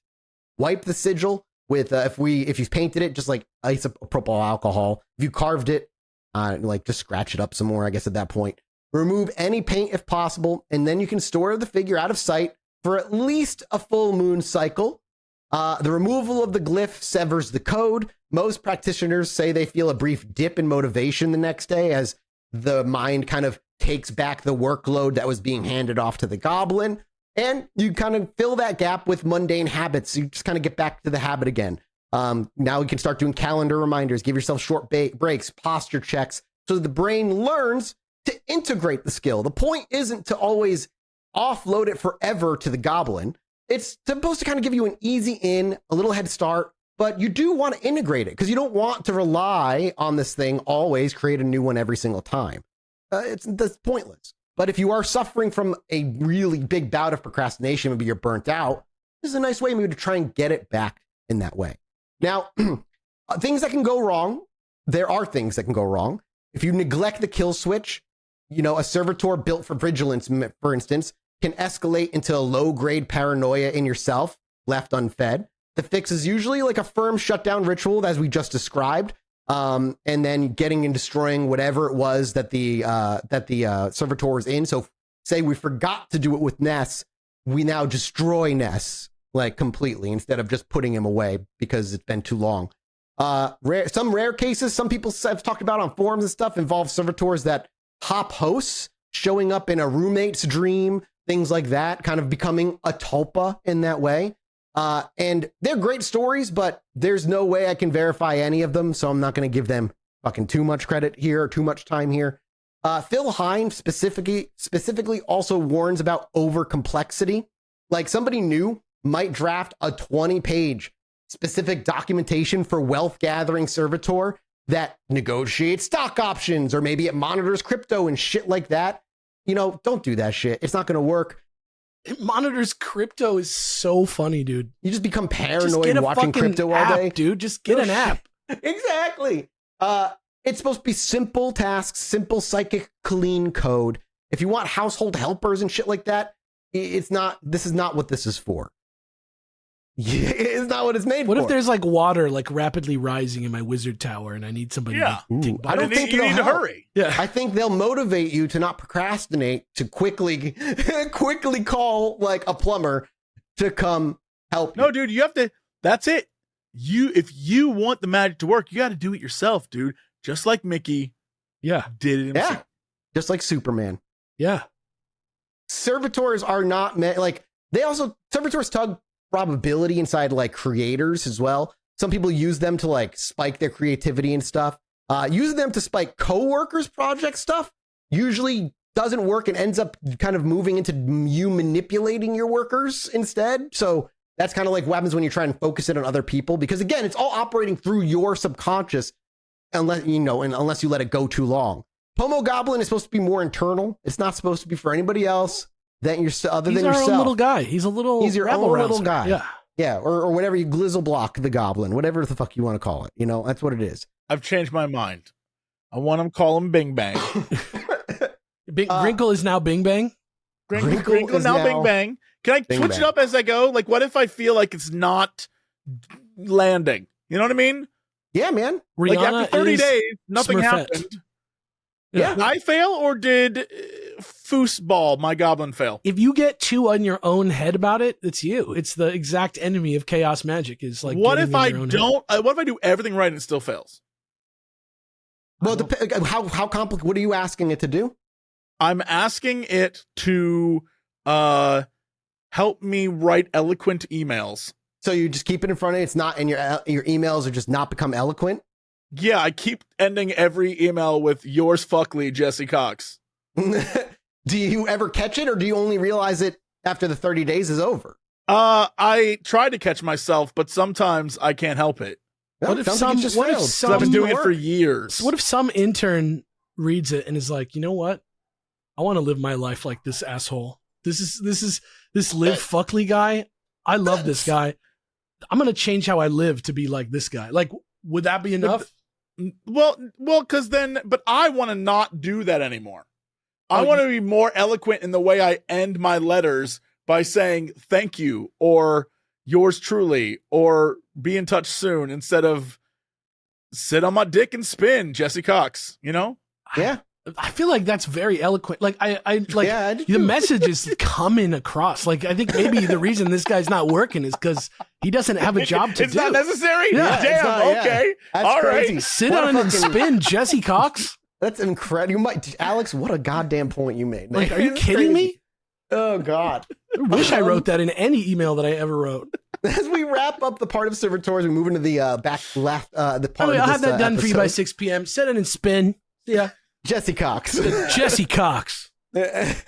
Wipe the sigil with if you painted it, just like isopropyl alcohol. If you carved it, just scratch it up some more, I guess at that point. Remove any paint if possible, and then you can store the figure out of sight for at least a full moon cycle. The removal of the glyph severs the code. Most practitioners say they feel a brief dip in motivation the next day as the mind kind of takes back the workload that was being handed off to the goblin. And you kind of fill that gap with mundane habits. You just kind of get back to the habit again. Now you can start doing calendar reminders, give yourself short breaks, posture checks, so the brain learns to integrate the skill. The point isn't to always offload it forever to the goblin. It's supposed to kind of give you an easy in, a little head start, but you do want to integrate it because you don't want to rely on this thing always, create a new one every single time. That's pointless. But if you are suffering from a really big bout of procrastination, maybe you're burnt out, This is a nice way maybe to try and get it back in that way. Now, things that can go wrong. There are things that can go wrong. If you neglect the kill switch, a servitor built for vigilance, for instance, can escalate into a low-grade paranoia in yourself, left unfed. The fix is usually like a firm shutdown ritual, as we just described, and then getting and destroying whatever it was that the servitor was in. So say we forgot to do it with Ness, we now destroy Ness like completely instead of just putting him away because it's been too long. Some rare cases, some people have talked about on forums and stuff, involve servitors that hop hosts, showing up in a roommate's dream, things like that, kind of becoming a tulpa in that way. And they're great stories, but there's no way I can verify any of them, so I'm not going to give them fucking too much credit here or too much time here. Phil Hine specifically also warns about over complexity. Like somebody new might draft a 20-page specific documentation for wealth gathering servitor that negotiates stock options, or maybe it monitors crypto and shit like that. Don't do that shit. It's not going to work. It monitors crypto is so funny, dude. You just become paranoid watching crypto all day. Dude, just get an app. Exactly. It's supposed to be simple tasks, simple psychic clean code. If you want household helpers and shit like that, this is not what this is for. Yeah, it's not what it's made for. What if there's like water like rapidly rising in my wizard tower and I need somebody to take I don't think you need to hurry. Yeah. I think they'll motivate you to not procrastinate, to quickly call like a plumber to come help you. No, dude, you have to, that's it. If you want the magic to work, you got to do it yourself, dude. Just like Mickey did it himself. Yeah. Just like Superman. Yeah. Servitors are not servitors tug probability inside like creators as well. Some people use them to like spike their creativity and stuff. Using them to spike coworkers' project stuff usually doesn't work and ends up kind of moving into you manipulating your workers instead. So that's kind of like what happens when you try and focus it on other people, because again, it's all operating through your subconscious unless you let it go too long. Pomo Goblin is supposed to be more internal. It's not supposed to be for anybody else than yourself. He's our own little guy. He's your own little guy. Yeah, or whatever, you glizzle block the goblin, whatever the fuck you want to call it. That's what it is. I've changed my mind. I want to call him Bing Bang. Grinkle is now Bing Bang. Grinkle is now Bing Bang. Can I switch it up as I go? Like, what if I feel like it's not landing? You know what I mean? Yeah, man. Like after 30 days, nothing happened. Yeah. Did I fail, or did Foosball, my goblin, fail? If you get too on your own head about it, it's you. It's the exact enemy of chaos magic. Is like, what if I don't? What if I do everything right and it still fails? Well, how complicated? What are you asking it to do? I'm asking it to help me write eloquent emails. So you just keep it in front of you. It's not, and your emails are just not become eloquent. Yeah, I keep ending every email with yours fuckly, Jesse Cox. Do you ever catch it, or do you only realize it after the 30 days is over? I try to catch myself, but sometimes I can't help it. What if I've been doing it for years. What if some intern reads it and is like, you know what? I want to live my life like this asshole. This Liv Fuckley guy. I love this guy. I'm gonna change how I live to be like this guy. Like, would that be enough? Well, because then, but I want to not do that anymore. I want to be more eloquent in the way I end my letters by saying thank you or yours truly or be in touch soon, instead of sit on my dick and spin, Jesse Cox, Yeah. I feel like that's very eloquent. Like the message is coming across. Like, I think maybe the reason this guy's not working is because he doesn't have a job to do. It's not necessary? Yeah, damn, okay. That's all crazy. right. Sit on and spin, Jesse Cox. That's incredible. Alex, what a goddamn point you made. Like, are you kidding me? Oh, God. I wish I wrote that in any email that I ever wrote. As we wrap up the part of Servitors, we move into the back left, the part of this I'll have that done episode. for you by 6 p.m. Set it and spin. Yeah. Jesse Cox. Jesse Cox. As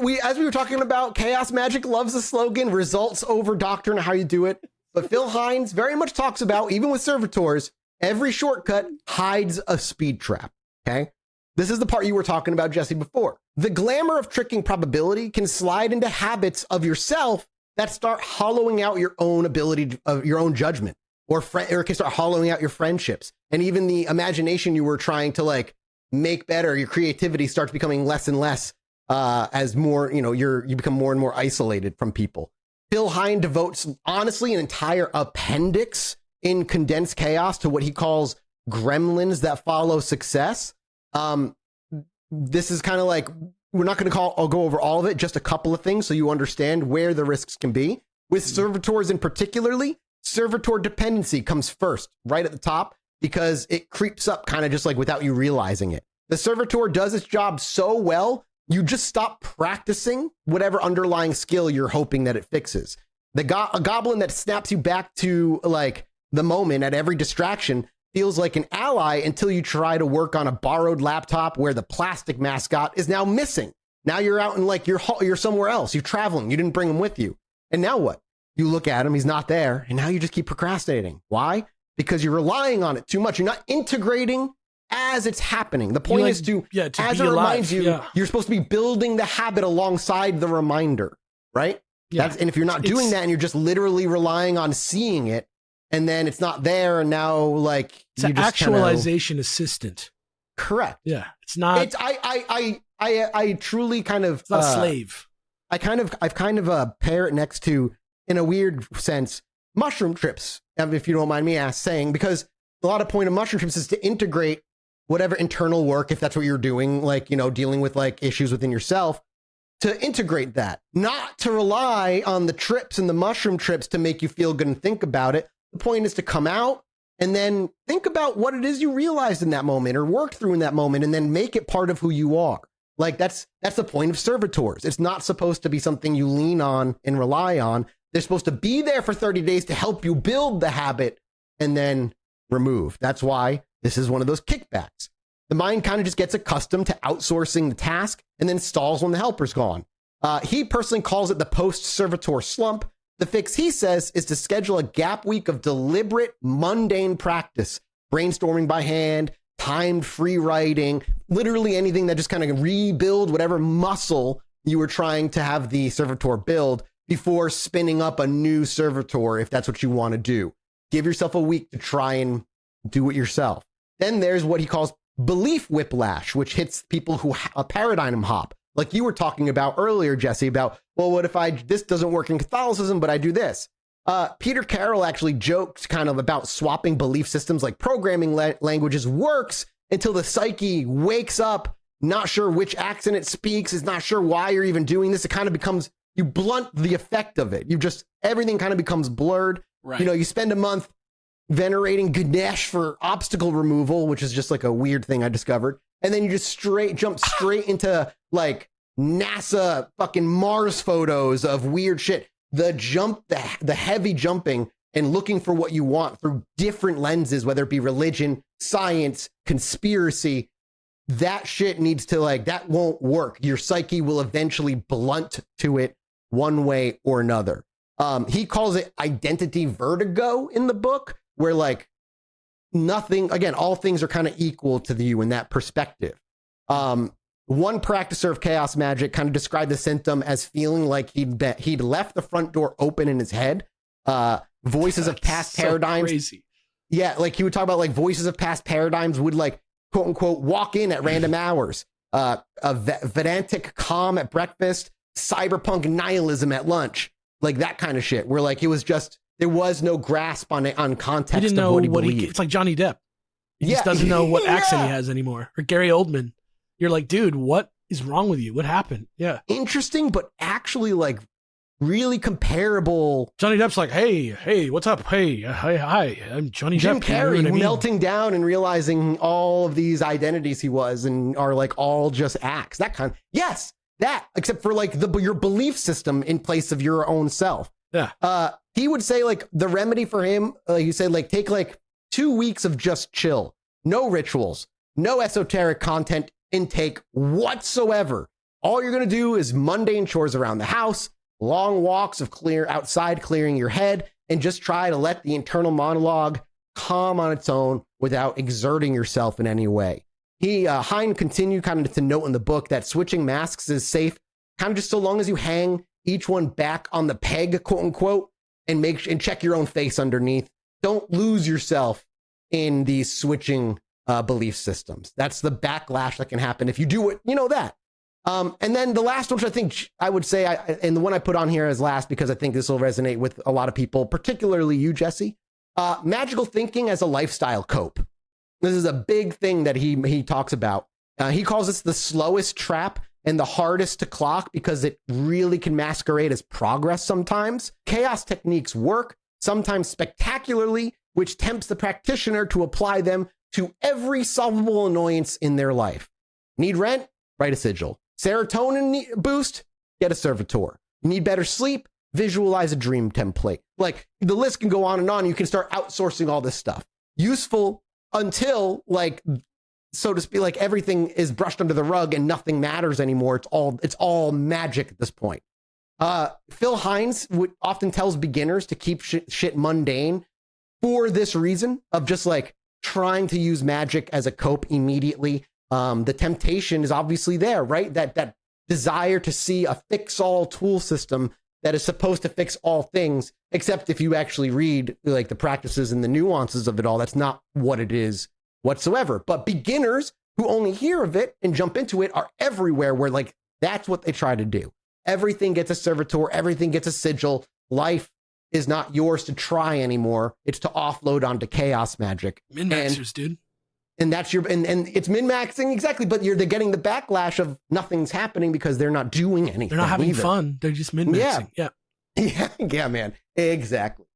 we were talking about, chaos magic loves the slogan, results over doctrine, how you do it. But Phil Hines very much talks about, even with servitors, every shortcut hides a speed trap. Okay? This is the part you were talking about, Jesse, before. The glamour of tricking probability can slide into habits of yourself that start hollowing out your own ability of your own judgment, or it can start hollowing out your friendships, and even the imagination you were trying to like make better. Your creativity starts becoming less and less as more, you become more and more isolated from people. Phil Hine devotes honestly an entire appendix in Condensed Chaos to what he calls gremlins that follow success. This is kind of like, we're not going to I'll go over all of it, just a couple of things so you understand where the risks can be. With servitors in particularly, servitor dependency comes first, right at the top, because it creeps up kind of just like without you realizing it. The servitor does its job so well, you just stop practicing whatever underlying skill you're hoping that it fixes. A goblin that snaps you back to like the moment at every distraction feels like an ally until you try to work on a borrowed laptop where the plastic mascot is now missing. Now you're out in like you're somewhere else. You're traveling. You didn't bring him with you. And now what? You look at him, he's not there, and now you just keep procrastinating. Why? Because you're relying on it too much. You're not integrating as it's happening. The point is to as it reminds you, you're supposed to be building the habit alongside the reminder, right? Yeah. And if you're not doing that and you're just literally relying on seeing it, and then it's not there, and now like it's an actualization assistant. Correct. Yeah, it's not. It's I truly kind of it's not a slave. I've kind of pair it next to, in a weird sense, mushroom trips, if you don't mind me saying, because a lot of point of mushroom trips is to integrate whatever internal work, if that's what you're doing, like, dealing with like issues within yourself, to integrate that, not to rely on the trips and the mushroom trips to make you feel good and think about it. The point is to come out and then think about what it is you realized in that moment or worked through in that moment, and then make it part of who you are. Like that's the point of servitors. It's not supposed to be something you lean on and rely on. They're supposed to be there for 30 days to help you build the habit and then remove. That's why this is one of those kickbacks. The mind kind of just gets accustomed to outsourcing the task and then stalls when the helper's gone. He personally calls it the post-servitor slump. The fix, he says, is to schedule a gap week of deliberate, mundane practice, brainstorming by hand, timed free writing, literally anything that just kind of rebuild whatever muscle you were trying to have the servitor build before spinning up a new servitor, if that's what you want to do. Give yourself a week to try and do it yourself. Then there's what he calls belief whiplash, which hits people who a paradigm hop. Like you were talking about earlier, Jesse, about, well, what if this doesn't work in Catholicism, but I do this? Peter Carroll actually joked kind of about swapping belief systems like programming languages works until the psyche wakes up, not sure which accent it speaks, is not sure why you're even doing this. It kind of becomes, you blunt the effect of it. Everything kind of becomes blurred. Right. You spend a month venerating Ganesh for obstacle removal, which is just like a weird thing I discovered. And then you just jump straight into like NASA fucking Mars photos of weird shit. The heavy jumping and looking for what you want through different lenses, whether it be religion, science, conspiracy, that shit needs to that won't work. Your psyche will eventually blunt to it one way or another. He calls it identity vertigo in the book, where nothing, again, all things are kind of equal to you in that perspective. One practicer of chaos magic kind of described the symptom as feeling like he'd left the front door open in his head. Voices of past paradigms. Crazy. Yeah, he would talk about voices of past paradigms would quote unquote walk in at random hours. A Vedantic calm at breakfast, cyberpunk nihilism at lunch, that kind of shit. Where it was just there was no grasp on context. He didn't know of what he believed. It's like Johnny Depp. He just doesn't know what accent he has anymore. Or Gary Oldman. You're like, dude, what is wrong with you? What happened? Yeah. Interesting, but actually really comparable. Johnny Depp's like, hey, what's up? Hey, hi, I'm Johnny Jim Depp. Carrey You know what I mean? melting down and realizing all of these identities he was and are all just acts. That kind. Yes, that, except for your belief system in place of your own self. Yeah. He would say the remedy for him, he said take 2 weeks of just chill. No rituals, no esoteric content intake whatsoever. All you're going to do is mundane chores around the house, long walks of clearing your head, and just try to let the internal monologue calm on its own without exerting yourself in any way. Hine continued kind of to note in the book that switching masks is safe, kind of just so long as you hang each one back on the peg, quote unquote, and check your own face underneath. Don't lose yourself in these switching belief systems. That's the backlash that can happen if you do it. You know that. And then the last one, which I think I would say, and the one I put on here as last because I think this will resonate with a lot of people, particularly you, Jesse. Magical thinking as a lifestyle cope. This is a big thing that he talks about. He calls this the slowest trap and the hardest to clock because it really can masquerade as progress sometimes. Chaos techniques work, sometimes spectacularly, which tempts the practitioner to apply them to every solvable annoyance in their life. Need rent? Write a sigil. Serotonin boost? Get a servitor. Need better sleep? Visualize a dream template. Like, the list can go on and on. You can start outsourcing all this stuff. Useful until, like, so to speak, like everything is brushed under the rug and nothing matters anymore. It's all magic at this point. Phil Hines often tells beginners to keep shit mundane for this reason of just like trying to use magic as a cope immediately. The temptation is obviously there, right? That desire to see a fix-all tool system that is supposed to fix all things, except if you actually read like the practices and the nuances of it all, that's not what it is whatsoever. But beginners who only hear of it and jump into it are everywhere, where like that's what they try to do. Everything gets a servitor, everything gets a sigil. Life is not yours to try anymore. It's to offload onto chaos magic. Min-maxers, dude. And that's and it's min-maxing, exactly, but they're getting the backlash of nothing's happening because they're not doing anything. They're not having either. fun. They're just min-maxing. Yeah, man. Exactly.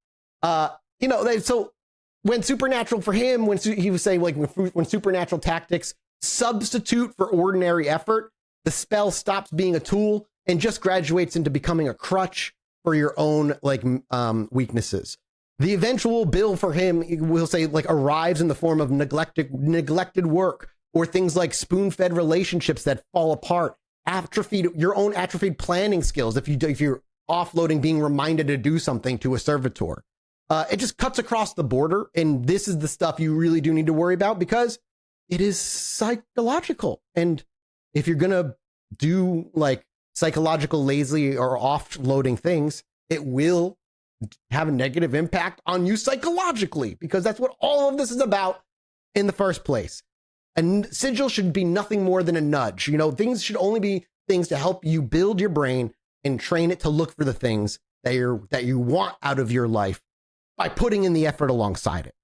So when supernatural for him, he was saying like when supernatural tactics substitute for ordinary effort, the spell stops being a tool and just graduates into becoming a crutch for your own like weaknesses. The eventual bill for him, we'll say, like arrives in the form of neglected work or things like spoon-fed relationships that fall apart, your own atrophied planning skills. If you're offloading being reminded to do something to a servitor. It just cuts across the border, and this is the stuff you really do need to worry about because it is psychological. And if you're gonna do like psychological lazy or offloading things, it will have a negative impact on you psychologically, because that's what all of this is about in the first place. And sigil should be nothing more than a nudge. Things should only be things to help you build your brain and train it to look for the things that you want out of your life by putting in the effort alongside it.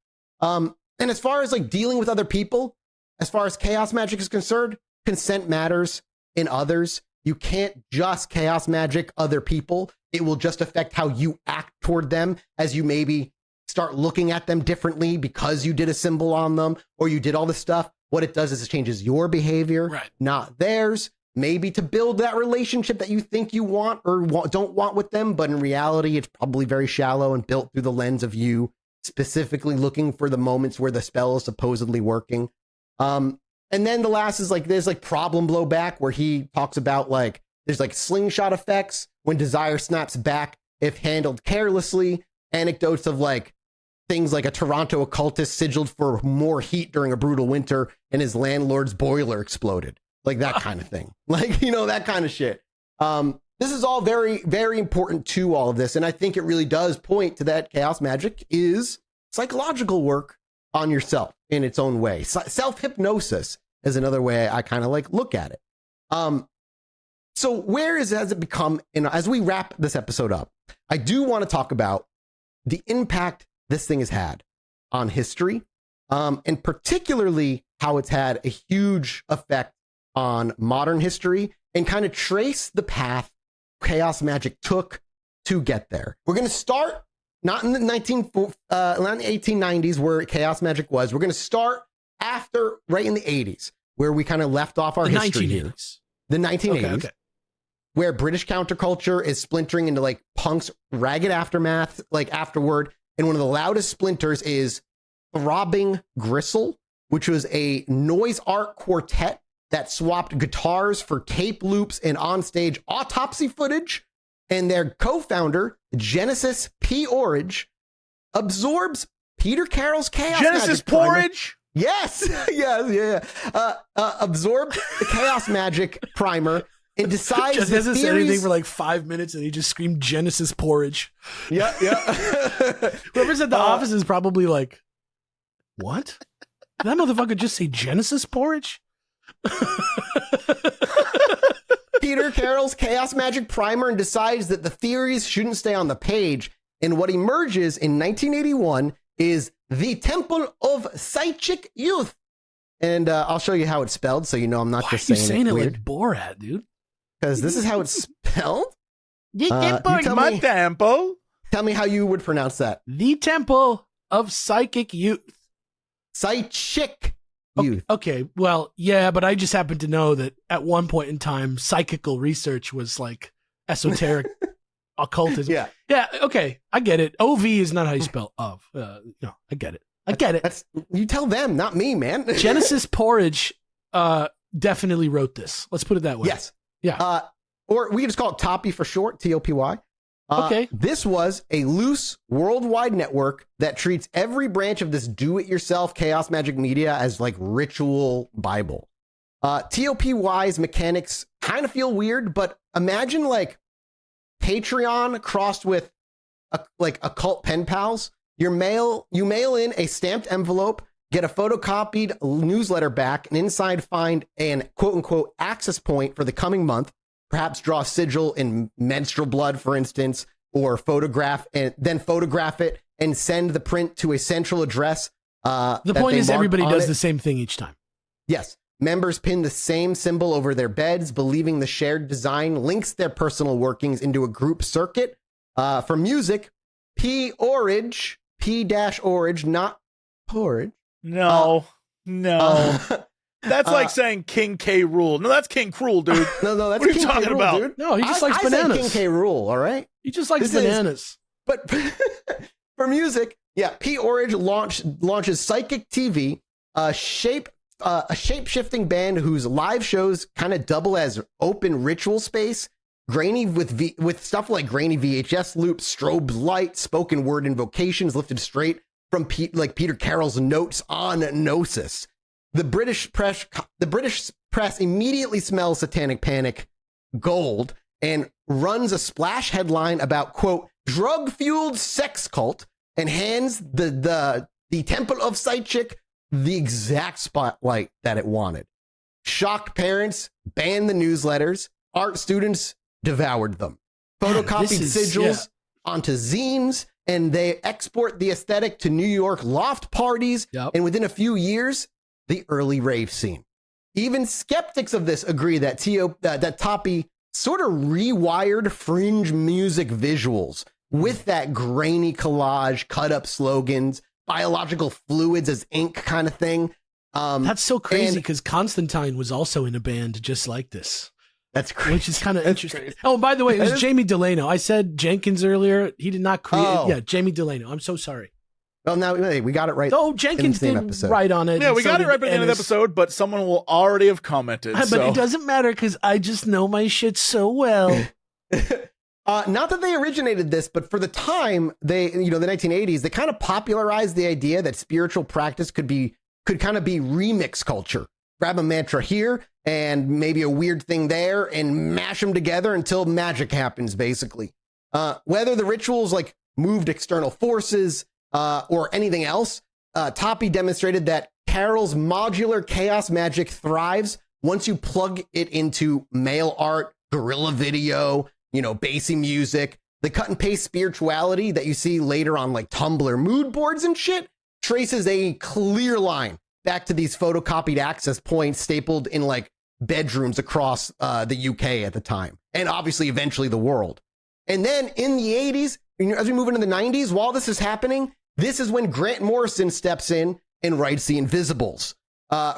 And as far as like dealing with other people, as far as chaos magic is concerned, consent matters in others. You can't just chaos magic other people. It will just affect how you act toward them as you maybe start looking at them differently because you did a symbol on them or you did all this stuff. What it does is it changes your behavior, right, not theirs. Maybe to build that relationship that you think you want or don't want with them, but in reality, it's probably very shallow and built through the lens of you specifically looking for the moments where the spell is supposedly working. And then the last is like, there's like problem blowback where he talks about like, there's like slingshot effects when desire snaps back if handled carelessly, anecdotes of like things like a Toronto occultist sigiled for more heat during a brutal winter and his landlord's boiler exploded. Like that kind of thing. Like, that kind of shit. This is all very, very important to all of this. And I think it really does point to that chaos magic is psychological work on yourself in its own way. Self-hypnosis is another way I kind of like look at it. So has it become, as we wrap this episode up, I do want to talk about the impact this thing has had on history, and particularly how it's had a huge effect on modern history and kind of trace the path chaos magic took to get there. We're going to start not in the 1890s where chaos magic was. We're going to start right in the 80s where we kind of left off our history here. The 1980s. Okay. Where British counterculture is splintering into like punk's ragged aftermath, like afterward. And one of the loudest splinters is Throbbing Gristle, which was a noise art quartet that swapped guitars for tape loops and onstage autopsy footage. And their co-founder, Genesis P. Orridge, absorbs Peter Carroll's chaos Genesis magic Porridge? Yes. Yeah. Absorbed the chaos magic primer and decides Just the hasn't said anything theories. for like 5 minutes, and he just screamed Genesis porridge. Yeah. Whoever's at the office is probably like, what? Did that motherfucker just say Genesis porridge? Peter Carroll's Chaos Magic primer and decides that the theories shouldn't stay on the page. And what emerges in 1981 is the Temple of Psychic Youth. And I'll show you how it's spelled, so you know I'm not just saying it weird. Like Borat, dude? Because this is how it's spelled. You tell me how you would pronounce that. The Temple of Psychic Youth. Psychic Youth. Okay, well, yeah, but I just happen to know that at one point in time, psychical research was like esoteric occultism. Yeah, okay, I get it. OV is not how you spell of. No, I get it. I get it. You tell them, not me, man. Genesis Porridge definitely wrote this. Let's put it that way. Yes. Yeah. Or we can just call it Toppy for short, TOPY. Okay. This was a loose worldwide network that treats every branch of this do-it-yourself chaos magic media as like ritual Bible. TOPY's mechanics kind of feel weird, but imagine like Patreon crossed with like occult pen pals. You mail in a stamped envelope, get a photocopied newsletter back, and inside find an quote-unquote access point for the coming month. Perhaps draw a sigil in menstrual blood, for instance, or photograph it and send the print to a central address. The point is everybody does the same thing each time. Yes. Members pin the same symbol over their beds, believing the shared design links their personal workings into a group circuit. For music, P-Orage, P-Orage, not porridge. No. That's like saying King K. Rool. No, that's King Cruel, dude. No, that's what are King you talking K. Rool, about? Dude. No, he just likes bananas. I say King K. Rool, all right? He just likes bananas. But for music, yeah, P-Orage launches Psychic TV, a shape-shifting band whose live shows kind of double as open ritual space, grainy with stuff like grainy VHS loops, strobe light, spoken word invocations lifted straight from Peter Carroll's notes on Gnosis. The British press immediately smells Satanic Panic gold and runs a splash headline about, quote, drug-fueled sex cult, and hands the Temple of Psychic the exact spotlight that it wanted. Shocked parents banned the newsletters. Art students devoured them. Photocopied sigils onto zines, and they export the aesthetic to New York loft parties. Yep. And within a few years, the early rave scene. Even skeptics of this agree that that Toppy sort of rewired fringe music visuals with that grainy collage, cut up slogans, biological fluids as ink kind of thing. That's so crazy because Constantine was also in a band just like this. That's crazy. Which is kind of interesting. Oh, by the way, it was Jamie Delano. I said Jenkins earlier. He did not create. Oh. Yeah, Jamie Delano. I'm so sorry. Well, now we got it right. Oh, Jenkins did write on it. Yeah, we got it right by the end of the episode, but someone will already have commented. But it doesn't matter because I just know my shit so well. Not that they originated this, but for the time, the 1980s, they kind of popularized the idea that spiritual practice could kind of be remix culture. Grab a mantra here and maybe a weird thing there and mash them together until magic happens, basically. Whether the rituals like moved external forces or anything else, Toppy demonstrated that Carroll's modular chaos magic thrives once you plug it into mail art, guerrilla video, bassy music. The cut and paste spirituality that you see later on like Tumblr mood boards and shit traces a clear line back to these photocopied access points stapled in like bedrooms across the UK at the time, and obviously eventually the world. And then in the 80s, as we move into the 90s, while this is happening, this is when Grant Morrison steps in and writes the Invisibles,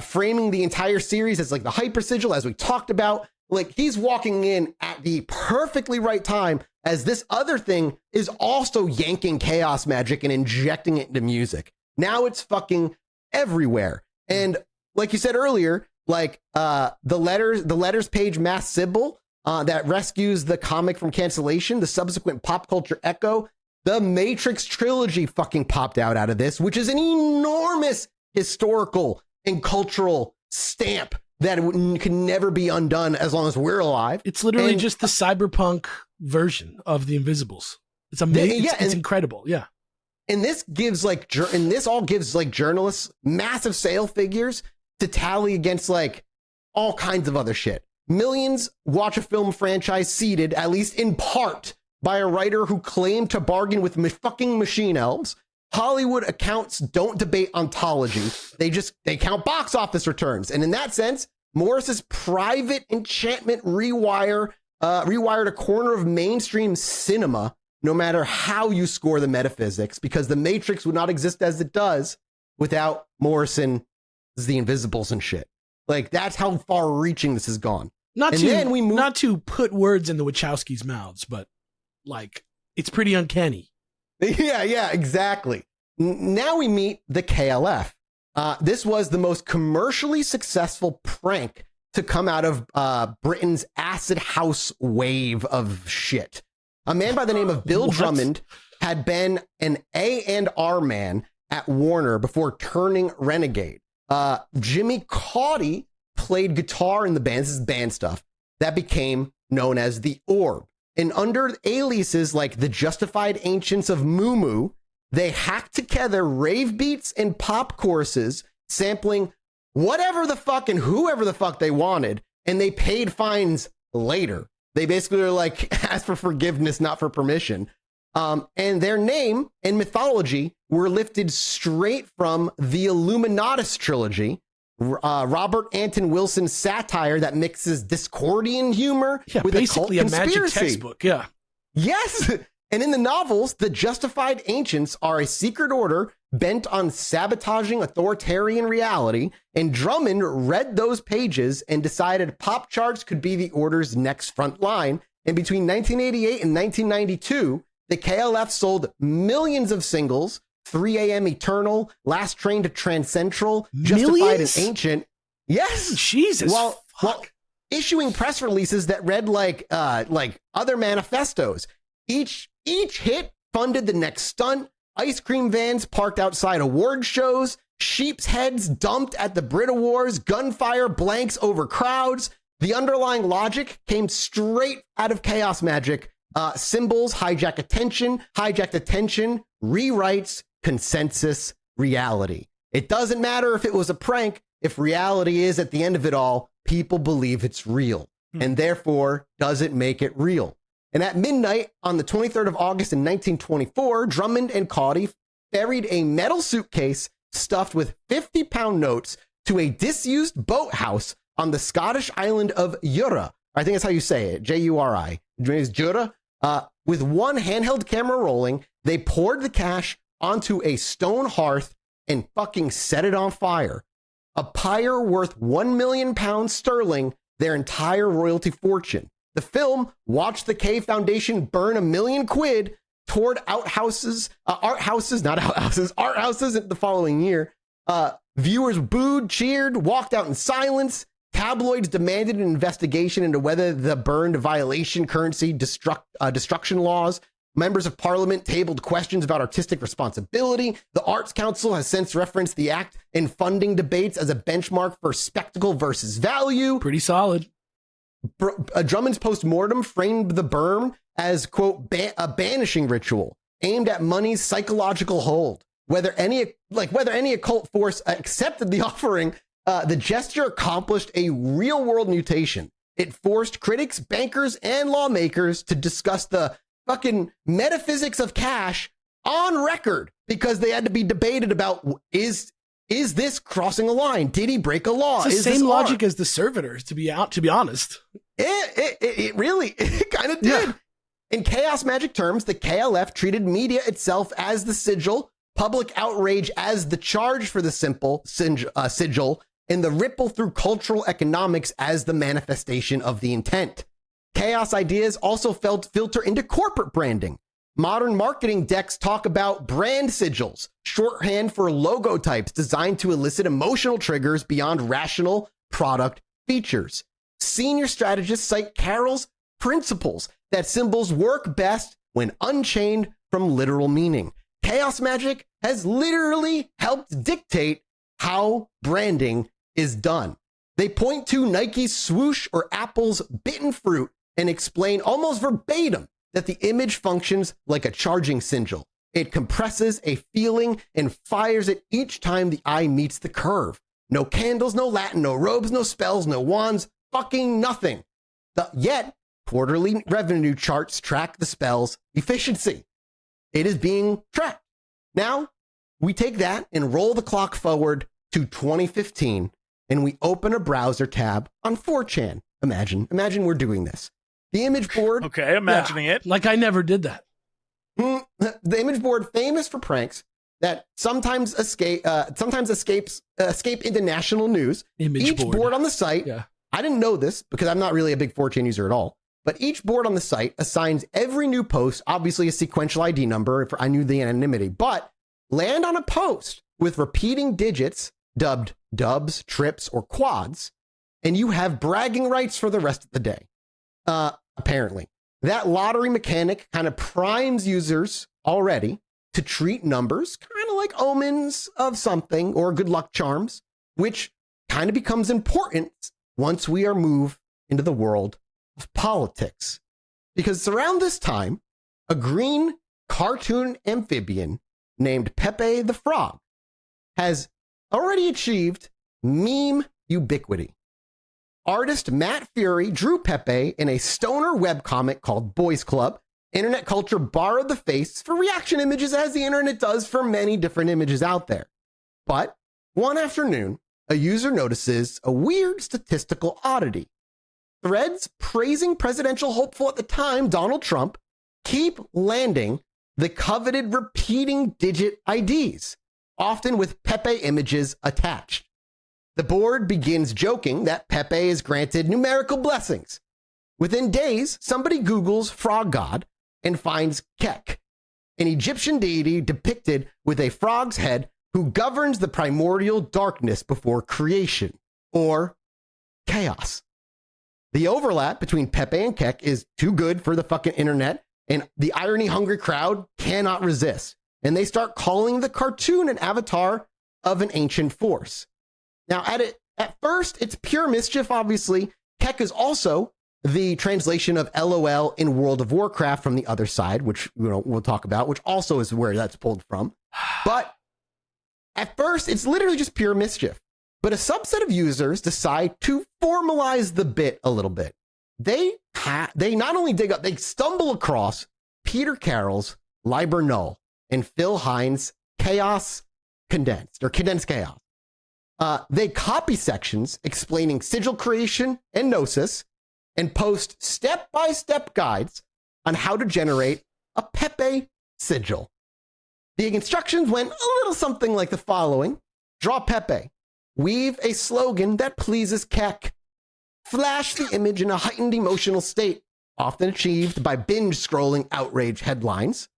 framing the entire series as like the hyper sigil, as we talked about. Like he's walking in at the perfectly right time as this other thing is also yanking chaos magic and injecting it into music. Now it's fucking everywhere. And like you said earlier, like the letters page mass symbol that rescues the comic from cancellation, the subsequent pop culture echo, the Matrix trilogy fucking popped out of this, which is an enormous historical and cultural stamp that can never be undone as long as we're alive. It's literally just the cyberpunk version of the Invisibles. It's amazing. It's incredible. Yeah. And this all gives like journalists massive sale figures to tally against like all kinds of other shit. Millions watch a film franchise seeded, at least in part, by a writer who claimed to bargain with fucking machine elves. Hollywood accounts don't debate ontology. They count box office returns. And in that sense, Morris's private enchantment rewired a corner of mainstream cinema, no matter how you score the metaphysics, because the Matrix would not exist as it does without Morrison's The Invisibles and shit. Like, that's how far reaching this has gone. Not to put words in the Wachowskis' mouths, but like, it's pretty uncanny. Yeah, exactly. Now we meet the KLF. This was the most commercially successful prank to come out of Britain's acid house wave of shit. A man by the name of Bill Drummond had been an A&R man at Warner before turning renegade. Jimmy Cauty played guitar in the band. This is band stuff that became known as the Orb. And under aliases like the Justified Ancients of Moo Moo, they hacked together rave beats and pop choruses, sampling whatever the fuck and whoever the fuck they wanted, and they paid fines later. They basically were like, asked for forgiveness, not for permission. And their name and mythology were lifted straight from the Illuminatus trilogy, Robert Anton Wilson's satire that mixes Discordian humor with basically a cult magic conspiracy. textbook. Yeah. Yes. And in the novels, the Justified Ancients are a secret order bent on sabotaging authoritarian reality, and Drummond read those pages and decided pop charts could be the order's next front line. And between 1988 and 1992, the KLF sold millions of singles, 3 a.m. Eternal, Last Train to Transcentral, Justified and Ancient. Yes. Jesus. While issuing press releases that read like other manifestos. Each hit funded the next stunt. Ice cream vans parked outside award shows. Sheep's heads dumped at the Brit Awards. Gunfire blanks over crowds. The underlying logic came straight out of chaos magic. Symbols hijacked attention, rewrites, consensus, reality. It doesn't matter if it was a prank. If reality is at the end of it all, people believe it's real, and therefore doesn't make it real. And at midnight on the 23rd of August in 1924, Drummond and Cauty ferried a metal suitcase stuffed with 50-pound notes to a disused boathouse on the Scottish island of Jura. I think that's how you say it, Juri. It's Jura. With one handheld camera rolling, they poured the cash onto a stone hearth and fucking set it on fire. A pyre worth £1 million sterling, their entire royalty fortune. The film watched the K Foundation burn £1 million toward art houses the following year. Viewers booed, cheered, walked out in silence. Tabloids demanded an investigation into whether the burned violation currency destruction laws. Members of Parliament tabled questions about artistic responsibility. The Arts Council has since referenced the act in funding debates as a benchmark for spectacle versus value. Pretty solid. Drummond's post-mortem framed the burn as, quote, a banishing ritual aimed at money's psychological hold. Whether any occult force accepted the offering, the gesture accomplished a real-world mutation. It forced critics, bankers, and lawmakers to discuss the fucking metaphysics of cash on record, because they had to be debated about, is this crossing a line? Did he break a law? It's the same logic as the Servitor, to be honest. It really kind of did. Yeah. In chaos magic terms, the KLF treated media itself as the sigil, public outrage as the charge for the simple sigil, and the ripple through cultural economics as the manifestation of the intent. Chaos ideas also filter into corporate branding. Modern marketing decks talk about brand sigils, shorthand for logo types designed to elicit emotional triggers beyond rational product features. Senior strategists cite Carroll's principles that symbols work best when unchained from literal meaning. Chaos magic has literally helped dictate how branding is done. They point to Nike's swoosh or Apple's bitten fruit and explain almost verbatim that the image functions like a charging sigil. It compresses a feeling and fires it each time the eye meets the curve. No candles, no Latin, no robes, no spells, no wands, fucking nothing. Yet, quarterly revenue charts track the spell's efficiency. It is being tracked. Now, we take that and roll the clock forward to 2015, and we open a browser tab on 4chan. Imagine we're doing this. The image board. Okay, imagining it. Like I never did that. The image board, famous for pranks that sometimes escape into national news. Each board on the site. Yeah. I didn't know this because I'm not really a big 4chan user at all. But each board on the site assigns every new post, obviously a sequential ID number. I knew the anonymity, but land on a post with repeating digits dubbed dubs, trips, or quads, and you have bragging rights for the rest of the day. Apparently. That lottery mechanic kind of primes users already to treat numbers kind of like omens of something or good luck charms, which kind of becomes important once we are moved into the world of politics. Because around this time, a green cartoon amphibian named Pepe the Frog has already achieved meme ubiquity. Artist Matt Fury drew Pepe in a stoner webcomic called Boys Club. Internet culture borrowed the face for reaction images, as the internet does for many different images out there. But one afternoon, a user notices a weird statistical oddity. Threads praising presidential hopeful at the time, Donald Trump, keep landing the coveted repeating digit IDs, often with Pepe images attached. The board begins joking that Pepe is granted numerical blessings. Within days, somebody Googles frog god and finds Kek, an Egyptian deity depicted with a frog's head who governs the primordial darkness before creation, or chaos. The overlap between Pepe and Kek is too good for the fucking internet, and the irony-hungry crowd cannot resist, and they start calling the cartoon an avatar of an ancient force. Now, at first, it's pure mischief, obviously. Kek is also the translation of LOL in World of Warcraft from the other side, which we'll talk about, which also is where that's pulled from. But at first, it's literally just pure mischief. But a subset of users decide to formalize the bit a little bit. They not only dig up, they stumble across Peter Carroll's Liber Null and Phil Hine's Condensed Chaos. They copy sections explaining sigil creation and gnosis and post step-by-step guides on how to generate a Pepe sigil. The instructions went a little something like the following. Draw Pepe. Weave a slogan that pleases Kek. Flash the image in a heightened emotional state, often achieved by binge-scrolling outrage headlines.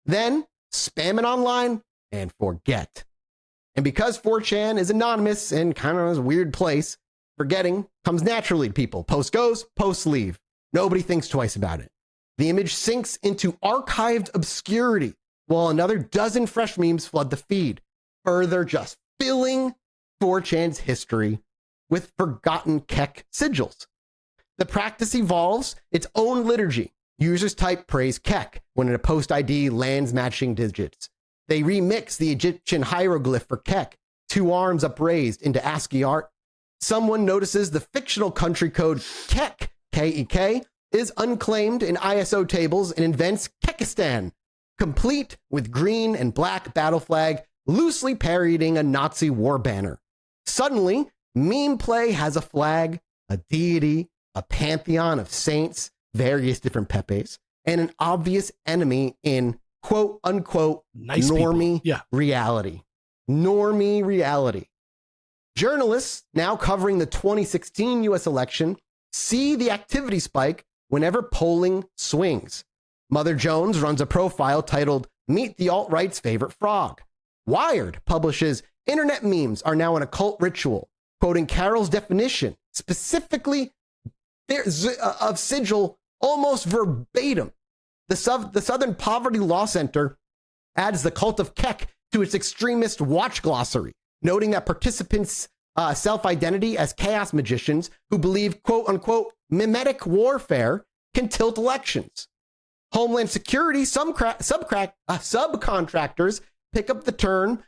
Then spam it online and forget. And because 4chan is anonymous and kind of a weird place, forgetting comes naturally to people. Post goes, post leave. Nobody thinks twice about it. The image sinks into archived obscurity, while another dozen fresh memes flood the feed, further just filling 4chan's history with forgotten Kek sigils. The practice evolves its own liturgy. Users type praise Kek when a post ID lands matching digits. They remix the Egyptian hieroglyph for Kek, 2 arms upraised, into ASCII art. Someone notices the fictional country code Kek, K-E-K, is unclaimed in ISO tables and invents Kekistan, complete with green and black battle flag, loosely parodying a Nazi war banner. Suddenly, meme play has a flag, a deity, a pantheon of saints, various different Pepes, and an obvious enemy in quote unquote nice normie yeah. reality. Normie reality. Journalists now covering the 2016 US election see the activity spike whenever polling swings. Mother Jones runs a profile titled Meet the Alt-Right's Favorite Frog. Wired publishes internet memes are now an occult ritual, quoting Carroll's definition, specifically of sigil almost verbatim. The Southern Poverty Law Center adds the cult of Kek to its extremist watch glossary, noting that participants self-identity as chaos magicians who believe, quote unquote, mimetic warfare can tilt elections. Homeland Security subcontractors pick up the term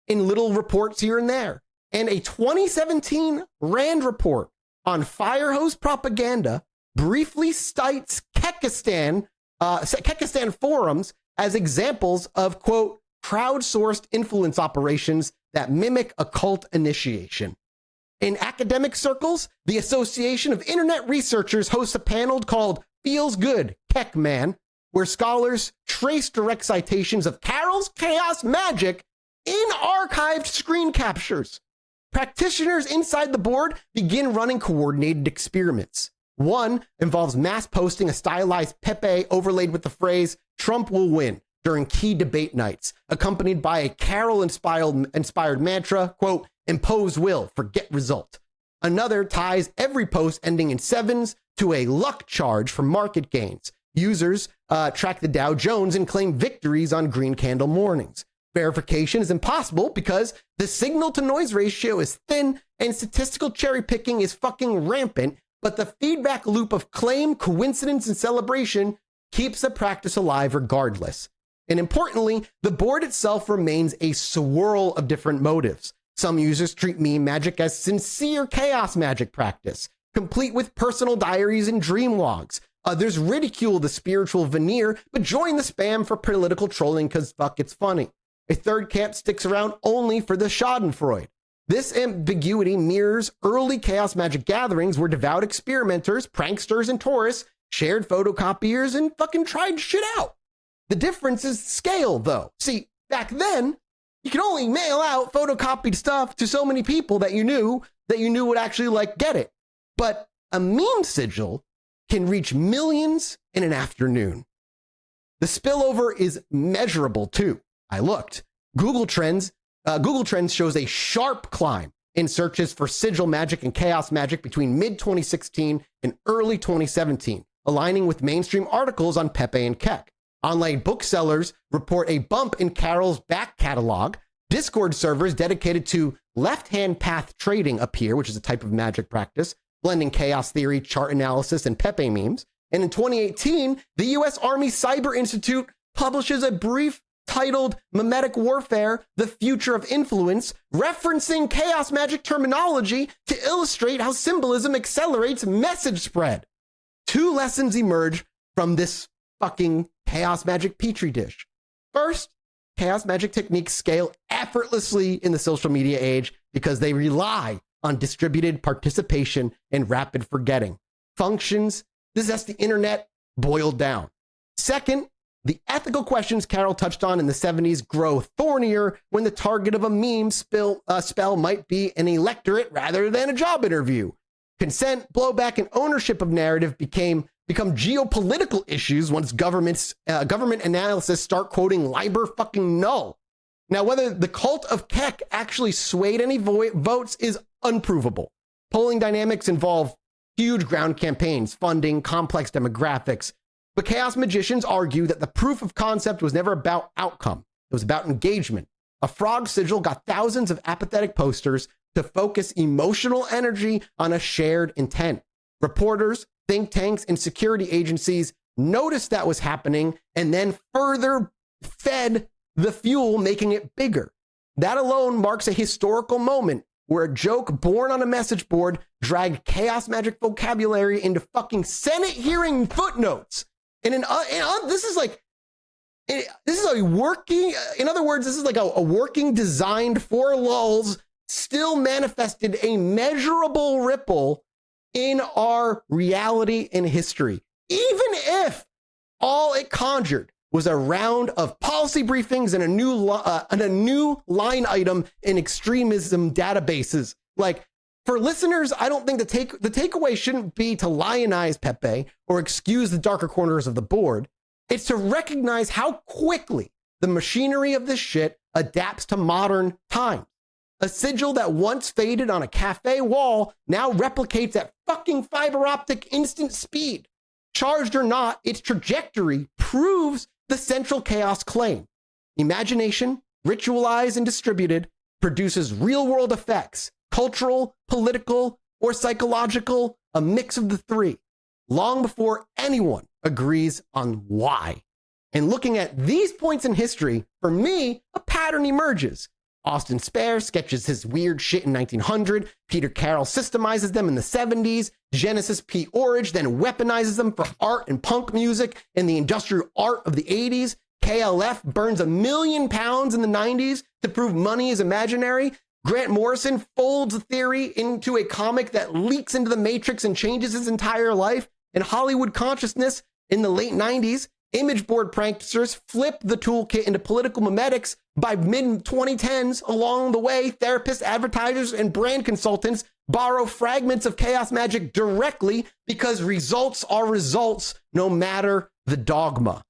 in little reports here and there. And a 2017 RAND report on fire hose propaganda briefly cites Kekistan forums as examples of, quote, crowdsourced influence operations that mimic occult initiation. In academic circles, the Association of Internet Researchers hosts a panel called Feels Good, Keck Man, where scholars trace direct citations of Carroll's chaos magic in archived screen captures. Practitioners inside the board begin running coordinated experiments. One involves mass posting a stylized Pepe overlaid with the phrase, Trump will win, during key debate nights, accompanied by a Carroll-inspired mantra, quote, impose will, forget result. Another ties every post ending in 7s to a luck charge for market gains. Users track the Dow Jones and claim victories on green candle mornings. Verification is impossible because the signal to noise ratio is thin and statistical cherry picking is fucking rampant, but the feedback loop of claim, coincidence, and celebration keeps the practice alive regardless. And importantly, the board itself remains a swirl of different motives. Some users treat meme magic as sincere chaos magic practice, complete with personal diaries and dream logs. Others ridicule the spiritual veneer, but join the spam for political trolling because fuck, it's funny. A third camp sticks around only for the schadenfreude. This ambiguity mirrors early chaos magic gatherings where devout experimenters, pranksters, and tourists shared photocopiers and fucking tried shit out. The difference is scale, though. See, back then, you could only mail out photocopied stuff to so many people that you knew would actually like get it. But a meme sigil can reach millions in an afternoon. The spillover is measurable too. I looked. Google Trends shows a sharp climb in searches for sigil magic and chaos magic between mid-2016 and early 2017, aligning with mainstream articles on Pepe and Keck. Online booksellers report a bump in Carroll's back catalog. Discord servers dedicated to left-hand path trading appear, which is a type of magic practice, blending chaos theory, chart analysis, and Pepe memes. And in 2018, the U.S. Army Cyber Institute publishes a brief titled Mimetic Warfare, The Future of Influence, referencing chaos magic terminology to illustrate how symbolism accelerates message spread. Two lessons emerge from this fucking chaos magic petri dish. First, chaos magic techniques scale effortlessly in the social media age because they rely on distributed participation and rapid forgetting. Functions, this is the internet boiled down. Second, the ethical questions Carroll touched on in the 70s grow thornier when the target of a meme spell might be an electorate rather than a job interview. Consent, blowback, and ownership of narrative become geopolitical issues once government analysis start quoting Liber fucking Null. Now, whether the cult of Keck actually swayed any votes is unprovable. Polling dynamics involve huge ground campaigns, funding, complex demographics. But chaos magicians argue that the proof of concept was never about outcome. It was about engagement. A frog sigil got thousands of apathetic posters to focus emotional energy on a shared intent. Reporters, think tanks, and security agencies noticed that was happening and then further fed the fuel, making it bigger. That alone marks a historical moment where a joke born on a message board dragged chaos magic vocabulary into fucking Senate hearing footnotes. And this is like a working, in other words, this is like a working designed for lulls, still manifested a measurable ripple in our reality and history. Even if all it conjured was a round of policy briefings and a new line item in extremism databases. Like, for listeners, I don't think the takeaway shouldn't be to lionize Pepe or excuse the darker corners of the board. It's to recognize how quickly the machinery of this shit adapts to modern times. A sigil that once faded on a cafe wall now replicates at fucking fiber optic instant speed. Charged or not, its trajectory proves the central chaos claim. Imagination, ritualized and distributed, produces real-world effects. cultural, political, or psychological, a mix of the three, long before anyone agrees on why. And looking at these points in history, for me, a pattern emerges. Austin Spare sketches his weird shit in 1900. Peter Carroll systemizes them in the 70s. Genesis P. Orridge then weaponizes them for art and punk music in the industrial art of the 80s. KLF burns £1 million in the 90s to prove money is imaginary. Grant Morrison folds the theory into a comic that leaks into the Matrix and changes his entire life. In Hollywood consciousness in the late 90s, image board pranksters flipped the toolkit into political memetics. By mid-2010s, along the way, therapists, advertisers, and brand consultants borrow fragments of chaos magic directly because results are results no matter the dogma.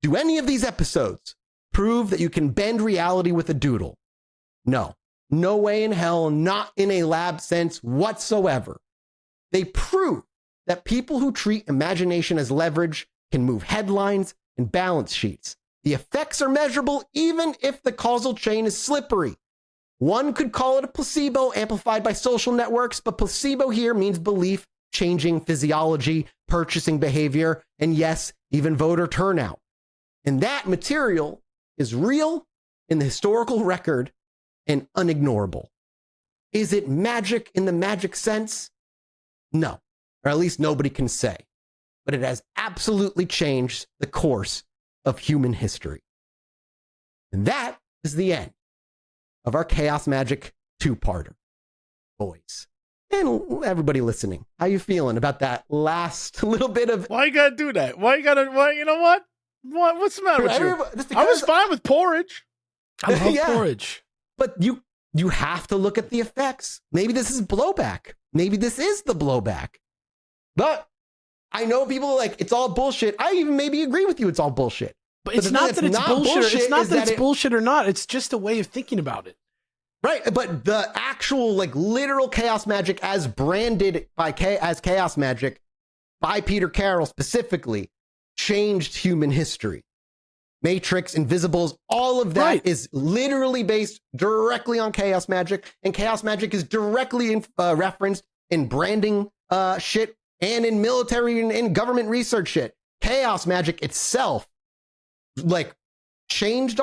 Do any of these episodes prove that you can bend reality with a doodle? No. No way in hell, not in a lab sense whatsoever. They prove that people who treat imagination as leverage can move headlines and balance sheets. The effects are measurable even if the causal chain is slippery. One could call it a placebo amplified by social networks, but placebo here means belief, changing physiology, purchasing behavior, and yes, even voter turnout. And that material is real in the historical record and unignorable. Is it magic in the magic sense? No, or at least nobody can say. But it has absolutely changed the course of human history. And that is the end of our Chaos Magic two-parter, boys. And everybody listening, how you feeling about that last little bit of... Why you gotta do that? Why, you know what? What's the matter with you? I was fine with porridge. I love porridge. But you have to look at the effects. Maybe this is blowback. Maybe this is the blowback. But I know people are like, it's all bullshit. I even maybe agree with you, it's all bullshit. But it's not that it's bullshit. It's not that it's bullshit or not. It's just a way of thinking about it. Right, but the actual, like, literal chaos magic as branded as chaos magic by Peter Carroll specifically changed human history. Matrix, Invisibles, all of that is literally based directly on chaos magic, and chaos magic is directly referenced in branding shit and in military and government research shit. Chaos magic itself, like, changed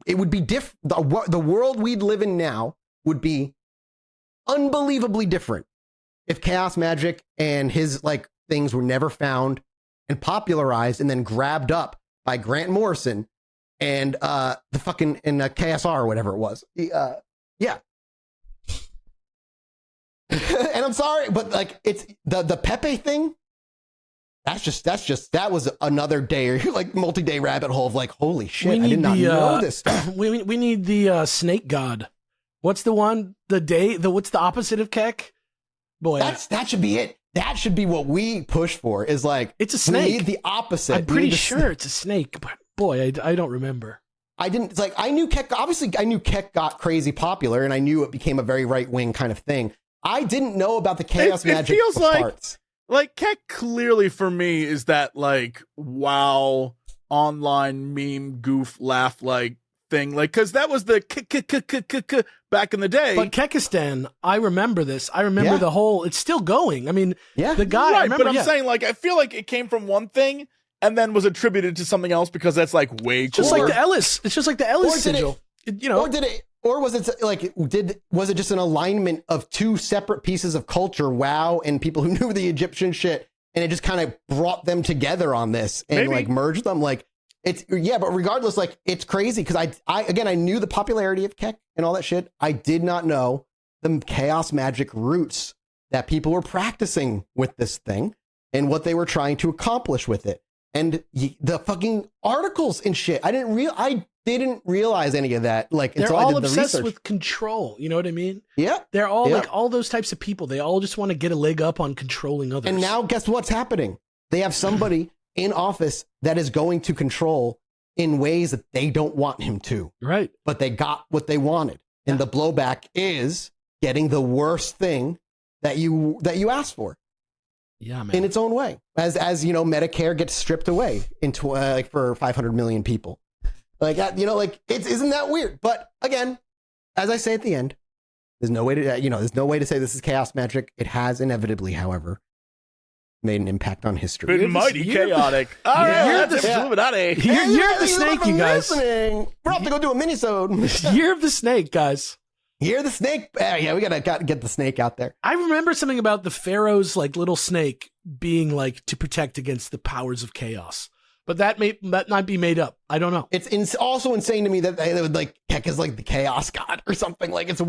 it would be different. The world we'd live in now would be unbelievably different if chaos magic and his, like, things were never found and popularized and then grabbed up by Grant Morrison and the fucking in KSR or whatever it was. Yeah. And I'm sorry, but, like, it's the Pepe thing. That was another day, or like multi-day rabbit hole of, like, holy shit, I did not know this stuff. We need the snake god. What's the one? What's the opposite of Keck? Boy, that should be it. That should be what we push for. Is like, it's a snake. We need the opposite. I'm pretty sure it's a snake, but boy, I don't remember. I didn't. It's like, I knew Keck. Obviously, I knew Keck got crazy popular, and I knew it became a very right wing kind of thing. I didn't know about the chaos magic. It feels parts. Like, Keck clearly for me is that, like, wow, online meme goof laugh, like, thing. Like, because that was the back in the day. But Kekistan, I remember this. I remember the whole, it's still going. I mean, the guy, right, but I'm saying, like, I feel like it came from one thing and then was attributed to something else because that's, like, way cooler. Just like the Ellis. It's just like the Ellis Sigil. Or was it like, was it just an alignment of two separate pieces of culture, WoW and people who knew the Egyptian shit, and it just kind of brought them together on this and like merged them? Like, but regardless, like, it's crazy because I knew the popularity of Keck and all that shit. I did not know the chaos magic roots that people were practicing with this thing and what they were trying to accomplish with it. And the fucking articles and shit. I didn't realize any of that. Like, they're until all I did the research. obsessed with control. You know what I mean? Yeah. They're all like all those types of people. They all just want to get a leg up on controlling others. And now guess what's happening? They have somebody in office that is going to control in ways that they don't want him to. Right. But they got what they wanted. And the blowback is getting the worst thing that you asked for. Yeah, man. In its own way. As you know, Medicare gets stripped away into like for 500 million people. Like, you know, like, isn't that weird? But again, as I say at the end, There's no way to, there's no way to say this is chaos magic. It has inevitably, however, made an impact on history. Been mighty chaotic. All right, that's Chilluminati. Year of the Snake, you guys. Listening. We're off to go do a mini-sode. Year of the Snake, guys. Year of the Snake. Yeah, we gotta get the snake out there. I remember something about the Pharaoh's like little snake being like to protect against the powers of chaos. But that might be made up. I don't know. It's also insane to me that they would like Heck is like the chaos god or something. Like it's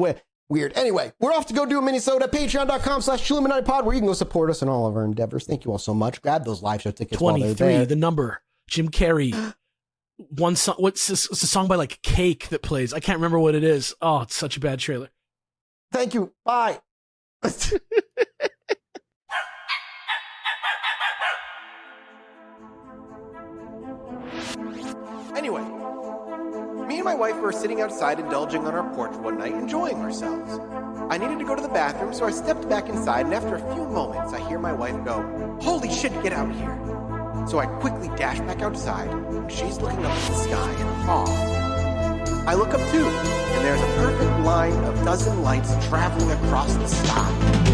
weird. Anyway, we're off to go do a mini-sode at patreon.com/ChilluminatiPod, where you can go support us in all of our endeavors. Thank you all so much. Grab those live show tickets 23, while they're there. the number. Jim Carrey. One song. It's a song by like Cake that plays. I can't remember what it is. Oh, it's such a bad trailer. Thank you. Bye. Anyway, me and my wife were sitting outside indulging on our porch one night, enjoying ourselves. I needed to go to the bathroom, so I stepped back inside, and after a few moments, I hear my wife go, "Holy shit, get out here." So I quickly dash back outside, and she's looking up at the sky in awe. I look up too, and there's a perfect line of dozen lights traveling across the sky.